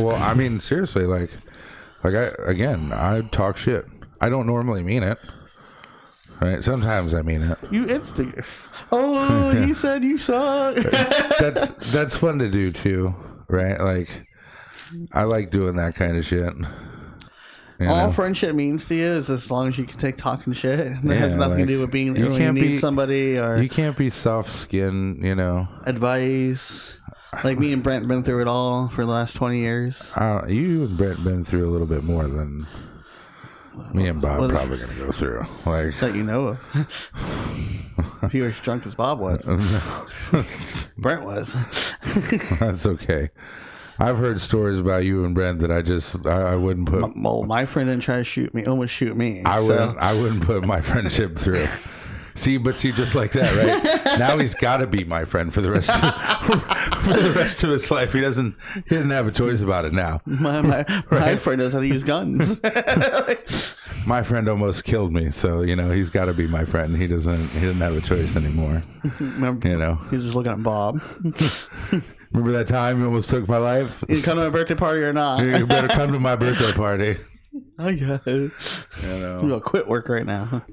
Well, I mean, seriously, like I talk shit. I don't normally mean it. Right? Sometimes I mean it. You instigate. Oh, he said you suck. That's fun to do too, right? Like, I like doing that kind of shit. All friendship means to you is as long as you can take talking shit. It has nothing to do with being when you need somebody or you can't be soft skinned, advice. Like me and Brent been through it all for the last 20 years. You and Brent been through a little bit more than me and Bob probably gonna go through. Like that you know of. If you were as drunk as Bob was. Brent was. That's okay. I've heard stories about you and Brent that I wouldn't put. My friend didn't try to shoot me, almost shoot me. I wouldn't put my friendship through. See, just like that, right? Now he's got to be my friend for the rest of his life. He didn't have a choice about it now. My friend knows how to use guns. My friend almost killed me, so he's got to be my friend. He doesn't have a choice anymore. Remember, he's just looking at Bob. Remember that time you almost took my life? You come to my birthday party or not? You better come to my birthday party. I guess. I'm gonna quit work right now.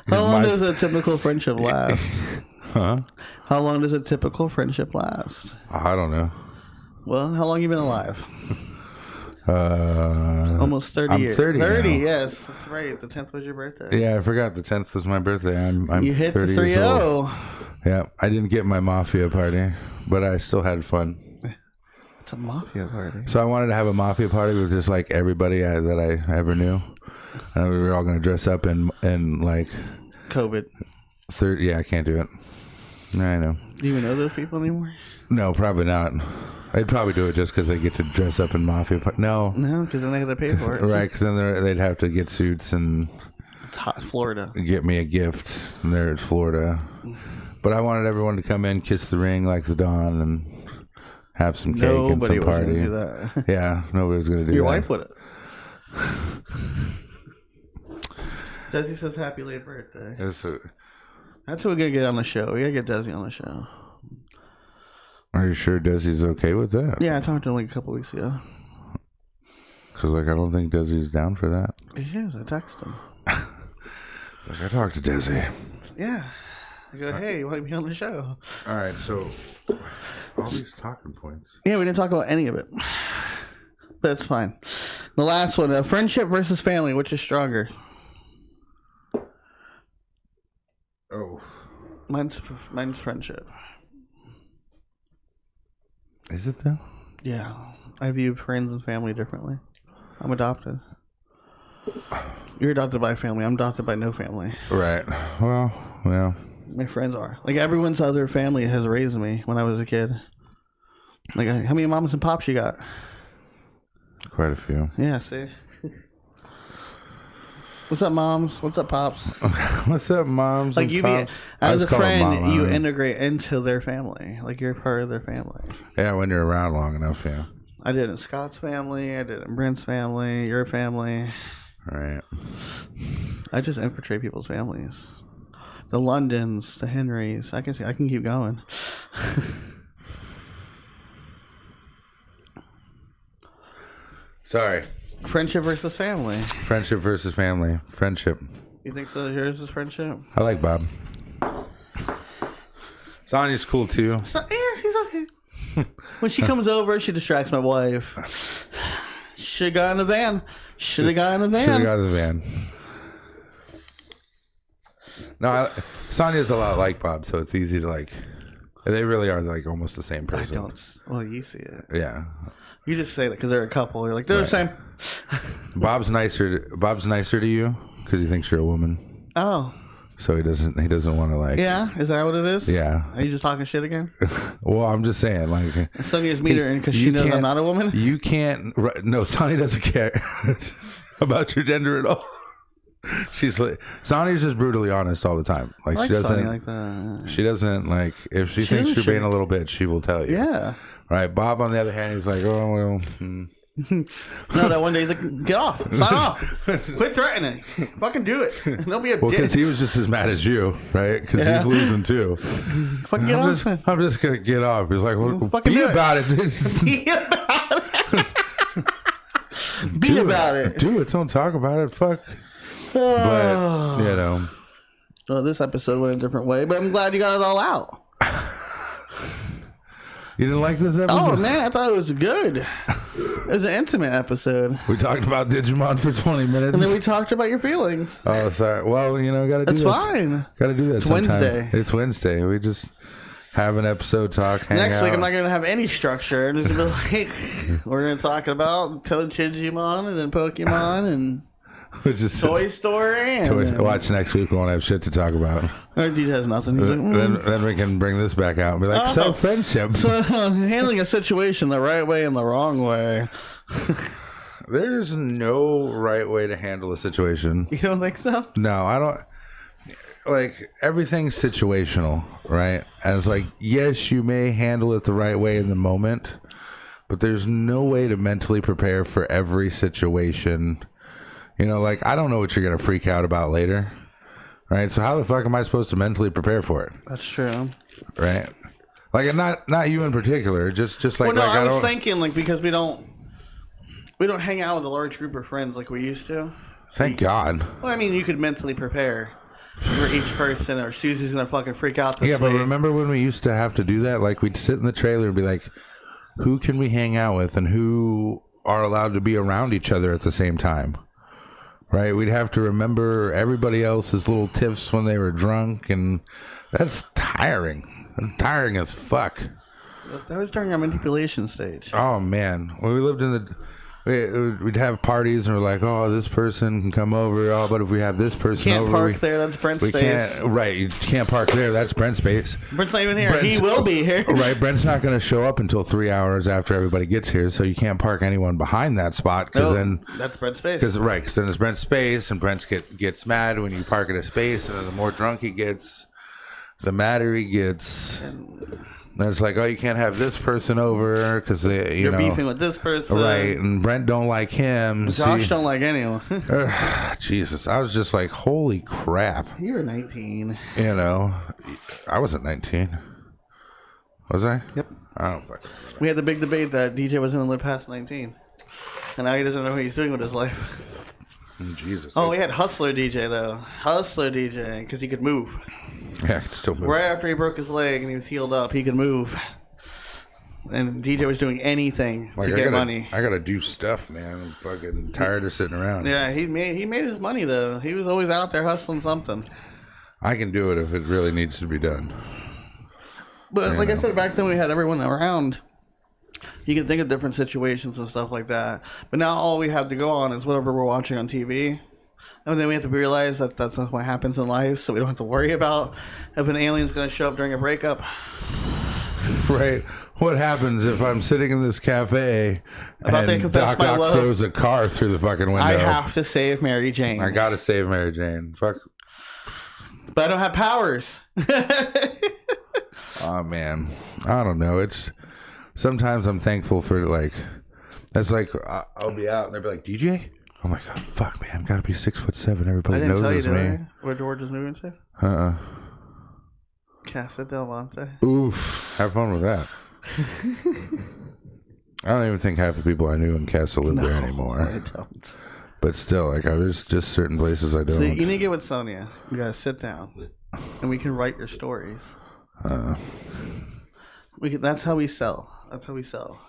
How long does a typical friendship last? Huh? How long does a typical friendship last? I don't know. Well, how long you been alive? Almost 30 years. 30 30, now. yes. That's right. The 10th was your birthday. Yeah, I forgot the 10th was my birthday. I'm you hit 30 the 3-0. years old. Yeah, I didn't get my mafia party, but I still had fun. It's a mafia party. So I wanted to have a mafia party with just like everybody that I ever knew. And we were all going to dress up in like... COVID. Yeah, I can't do it. I know. Do you even know those people anymore? No, probably not. They'd probably do it just because they get to dress up in mafia. No, because then they have to pay for it. Right, because then they'd have to get suits and it's hot Florida. Get me a gift. And there it's Florida. But I wanted everyone to come in, kiss the ring like the dawn, and have some cake and some party. Do that. Yeah, nobody was going to do Your that. wife would it. Desi says happy late birthday. That's who we're going to get on the show. We got to get Desi on the show. Are you sure Desi's okay with that? Yeah, I talked to him like a couple weeks ago. Because I don't think Desi's down for that. He is. I texted him. I talked to Desi. Yeah. I go, hey, you want to be on the show? All right, so all these talking points. Yeah, we didn't talk about any of it. But it's fine. The last one, friendship versus family, which is stronger? Oh. Mine's friendship. Is it though? Yeah. I view friends and family differently. I'm adopted. You're adopted by a family. I'm adopted by no family. Right. Well, yeah. My friends are. Like, everyone's other family has raised me when I was a kid. Like, how many mamas and pops you got? Quite a few. Yeah, see? What's up, moms? What's up, pops? What's up, moms? Like, as a friend, you mom, integrate into their family. Like, you're part of their family. Yeah, when you're around long enough, yeah. I did it in Scott's family. I did it in Brent's family. Your family. Right. I just infiltrate people's families. The Londons, the Henrys. I can keep going. Sorry. Friendship versus family. Friendship versus family. Friendship. You think so? Yours is friendship? I like Bob. Sonya's cool too. Yeah, she's okay. When she comes over, she distracts my wife. Should have got in the van. Should have got in the van. No, Sonya's a lot like Bob, so it's easy to like. They really are like almost the same person. I don't. Well, you see it. Yeah. You just say that because they're a couple. You're like, they're the same. Bob's nicer to you because he thinks you're a woman. Oh. So he doesn't want to like. Yeah, is that what it is? Yeah. Are you just talking shit again? Well, I'm just saying like. Sonya's meter because she knows I'm not a woman. You can't. No, Sonya doesn't care about your gender at all. She's like, Sonya's just brutally honest all the time. Like, she doesn't Sonya like that. She doesn't like if she thinks you're being a little bitch, she will tell you. Yeah. Right. Bob, on the other hand, he's like, oh well. No, that one day he's like, get off, sign off, quit threatening, fucking do it. Don't be a dick. Well, because he was just as mad as you, right? Because he's losing too. Fucking get off. I'm just gonna get off. He's like, well, fucking be about it. Be about it. Be about it. Do it. Don't talk about it. Fuck. But you know. Well, this episode went a different way, but I'm glad you got it all out. You didn't like this episode? Oh man, I thought it was good. It was an intimate episode. We talked about Digimon for 20 minutes. And then we talked about your feelings. Oh, sorry. Well, you know, gotta do that. That's fine. Gotta do that It's sometimes. Wednesday. It's Wednesday. We just have an episode talk, hang Next out. week, I'm not going to have any structure. I'm just going to be like, we're going to talk about Digimon and then Pokemon and Which is Toy Story. Watch next week. We won't have shit to talk about. Our dude has nothing. He's Then we can bring this back out and be like, so friendship. So handling a situation the right way and the wrong way. There's no right way to handle a situation. You don't think so? No, I don't. Like, everything's situational, right? And it's like, yes, you may handle it the right way in the moment, but there's no way to mentally prepare for every situation. You know, like, I don't know what you're going to freak out about later, right? So how the fuck am I supposed to mentally prepare for it? That's true. Right? Like, not you in particular, just like... Well, no, like, I was thinking, like, because we don't hang out with a large group of friends like we used to. Thank God. Well, I mean, you could mentally prepare for each person, or Susie's gonna fucking freak out this week. But remember when we used to have to do that? Like, we'd sit in the trailer and be like, who can we hang out with and who are allowed to be around each other at the same time? Right? We'd have to remember everybody else's little tips when they were drunk, and that's tiring. Tiring as fuck. That was during our manipulation stage. Oh, man. When we lived in the... We'd have parties and we're like, oh, this person can come over. Oh, but if we have this person can't over, park there. That's Brent's space. Right, you can't park there. That's Brent's space. Brent's not even here. He will be here. Right, Brent's not going to show up until 3 hours after everybody gets here, so you can't park anyone behind that spot. Then that's Brent's space. Because then it's Brent's space, and Brent gets mad when you park at a space, and then the more drunk he gets, the madder he gets. And it's like, oh, you can't have this person over because you're beefing with this person, right? And Brent don't like him. Josh don't like anyone. Jesus, I was just like, holy crap! You were 19. You know, I wasn't 19. Was I? Yep. I don't fucking. We had the big debate that DJ was going to live past 19, and now he doesn't know what he's doing with his life. Jesus. Oh, we had Hustler DJ though. Hustler DJ because he could move. Yeah, I could still move. Right after he broke his leg and he was healed up, he could move. And DJ was doing anything to get money. I gotta do stuff, man. I'm fucking tired of sitting around. Yeah, he made his money though. He was always out there hustling something. I can do it if it really needs to be done. But I said, back then we had everyone around. You can think of different situations and stuff like that. But now all we have to go on is whatever we're watching on TV. And then we have to realize that that's not what happens in life, so we don't have to worry about if an alien's going to show up during a breakup. Right. What happens if I'm sitting in this cafe and Doc Ock throws a car through the fucking window? I have to save Mary Jane. I got to save Mary Jane. Fuck. But I don't have powers. Oh, man. I don't know. Sometimes I'm thankful for, like, it's like, I'll be out and they'll be like, DJ? Oh my God, fuck, man, gotta be 6'7". Everybody knows it's me. Where George is moving to? Casa del Monte. Oof, have fun with that. I don't even think half the people I knew in Casa live there anymore. I don't. But still, like, there's just certain places I don't. So you need to get with Sonia. You gotta sit down, and we can write your stories. That's how we sell. That's how we sell.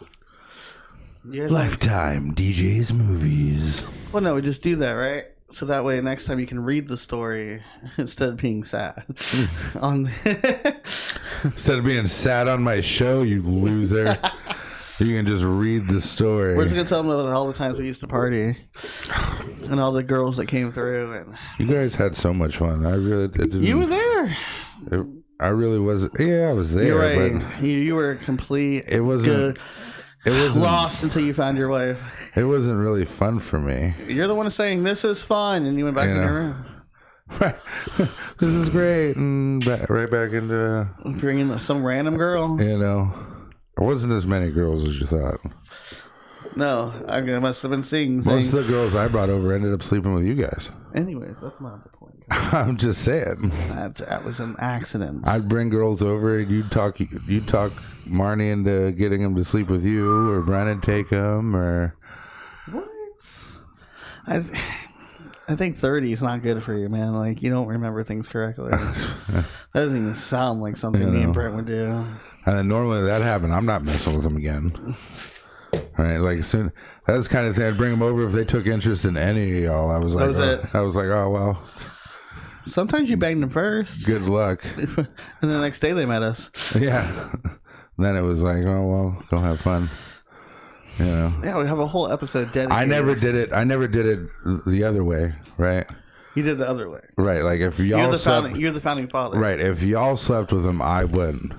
Lifetime DJ's movies. Well, no, we just do that, right? So that way, next time you can read the story instead of being sad. Instead of being sad on my show, you loser. You can just read the story. We're just gonna tell them about all the times we used to party and all the girls that came through. And you guys had so much fun. I really didn't. You were there. I really wasn't. Yeah, I was there. You're right. But you were complete. It wasn't. It was lost until you found your wife. It wasn't really fun for me. You're the one saying this is fun, and you went back in your room. This is great, and right back into bringing some random girl. You know, there wasn't as many girls as you thought. No, I must have been seeing things. Most of the girls I brought over ended up sleeping with you guys. Anyways, that's not the point. I'm just saying. That was an accident. I'd bring girls over, and you'd talk Marnie into getting them to sleep with you, or Brennan take them, or what? I think 30 is not good for you, man. Like, you don't remember things correctly. That doesn't even sound like something me and Brent would do. And then normally that happened, I'm not messing with them again. All right, like soon that's the kind of thing I'd bring them over if they took interest in any of y'all. I was like, oh well. Sometimes you banged them first. Good luck. And the next day they met us. Yeah. Then it was like, oh well, go have fun. You know. Yeah, we have a whole episode dedicated. I never did it the other way, right? You did the other way. Right, like if y'all slept... You're the founding father. Right, if y'all slept with him, I wouldn't.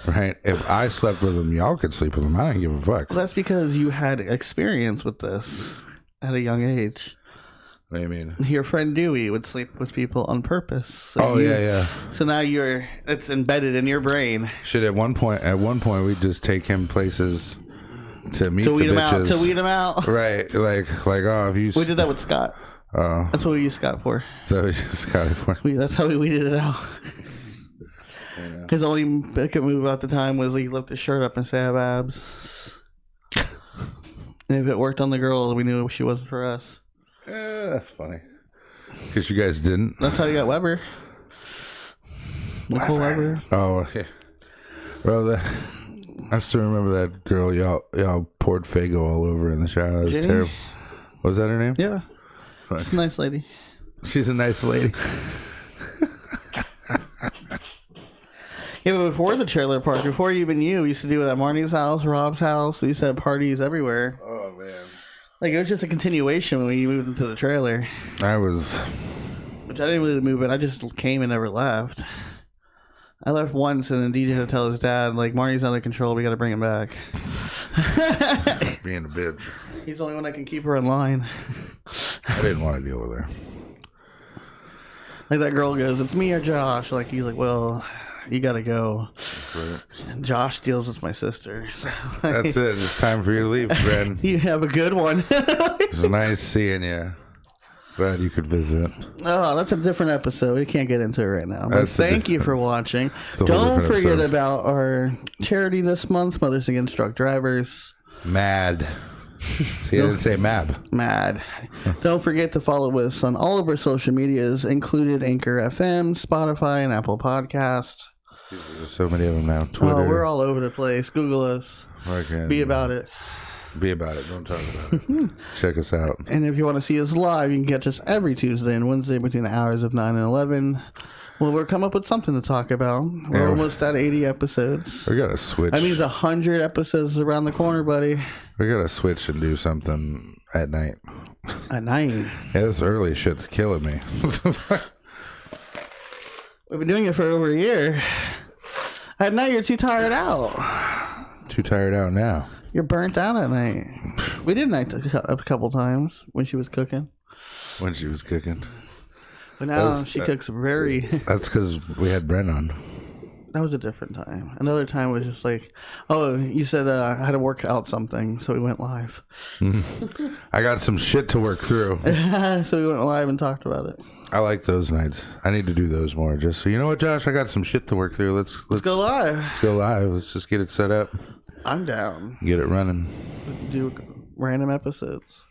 Right? If I slept with him, y'all could sleep with him. I don't give a fuck. Well, that's because you had experience with this at a young age. What do you mean? Your friend Dewey would sleep with people on purpose. So yeah. So now it's embedded in your brain. Shit, at one point, we'd just take him places to meet the bitches. To weed them out. Right, like oh, if you... We did that with Scott. Oh. That's what we used Scott for. That's how we weeded it out. His only could move out the time was he lift his shirt up and say I have abs. And if it worked on the girl, we knew she wasn't for us. That's funny. Because you guys didn't. That's how you got Weber. Nicole Weber. Oh, yeah. Bro, I still remember that girl y'all poured Faygo all over in the shower. That was Jenny? terrible. Was that her name? Yeah. She's a nice lady. She's a nice lady. Yeah, but before the trailer park, before even you, we used to do it at Marnie's house, Rob's house. We used to have parties everywhere. Oh, man. Like, it was just a continuation when you moved into the trailer. Which I didn't really move in. I just came and never left. I left once, and then DJ had to tell his dad, like, Marnie's under control. We got to bring him back. Being a bitch. He's the only one that can keep her in line. I didn't want to deal with her. Like, that girl goes, it's me or Josh. Like, he's like, well... You gotta go. Right. Josh deals with my sister. So, like, that's it. It's time for you to leave, friend. You have a good one. It's nice seeing you. Glad you could visit. Oh, that's a different episode. We can't get into it right now. But thank you for watching. Don't forget about our charity this month, Mothers Against Drunk Drivers. MAD. See, I didn't say MAD. MAD. Don't forget to follow us on all of our social medias, included Anchor FM, Spotify, and Apple Podcasts. There's so many of them now. Twitter. Oh, we're all over the place. Google us. Be about it. Be about it. Don't talk about it. Check us out. And if you want to see us live, you can catch us every Tuesday and Wednesday between the hours of 9 and 11. Well, we're coming up with something to talk about. We're almost at 80 episodes. We got to switch. That means 100 episodes around the corner, buddy. We got to switch and do something at night. At night? Yeah, this early shit's killing me. We've been doing it for over a year. At night, you're too tired out. Too tired out now. You're burnt out at night. We did night a couple times when she was cooking. When she was cooking. But now she cooks very... That's because we had Brent on. That was a different time. Another time was just like, oh, you said I had to work out something, so we went live. I got some shit to work through. So we went live and talked about it. I like those nights. I need to do those more. Just so you know what, Josh, I got some shit to work through. Let's go live. Let's go live. Let's just get it set up. I'm down. Get it running. Do random episodes.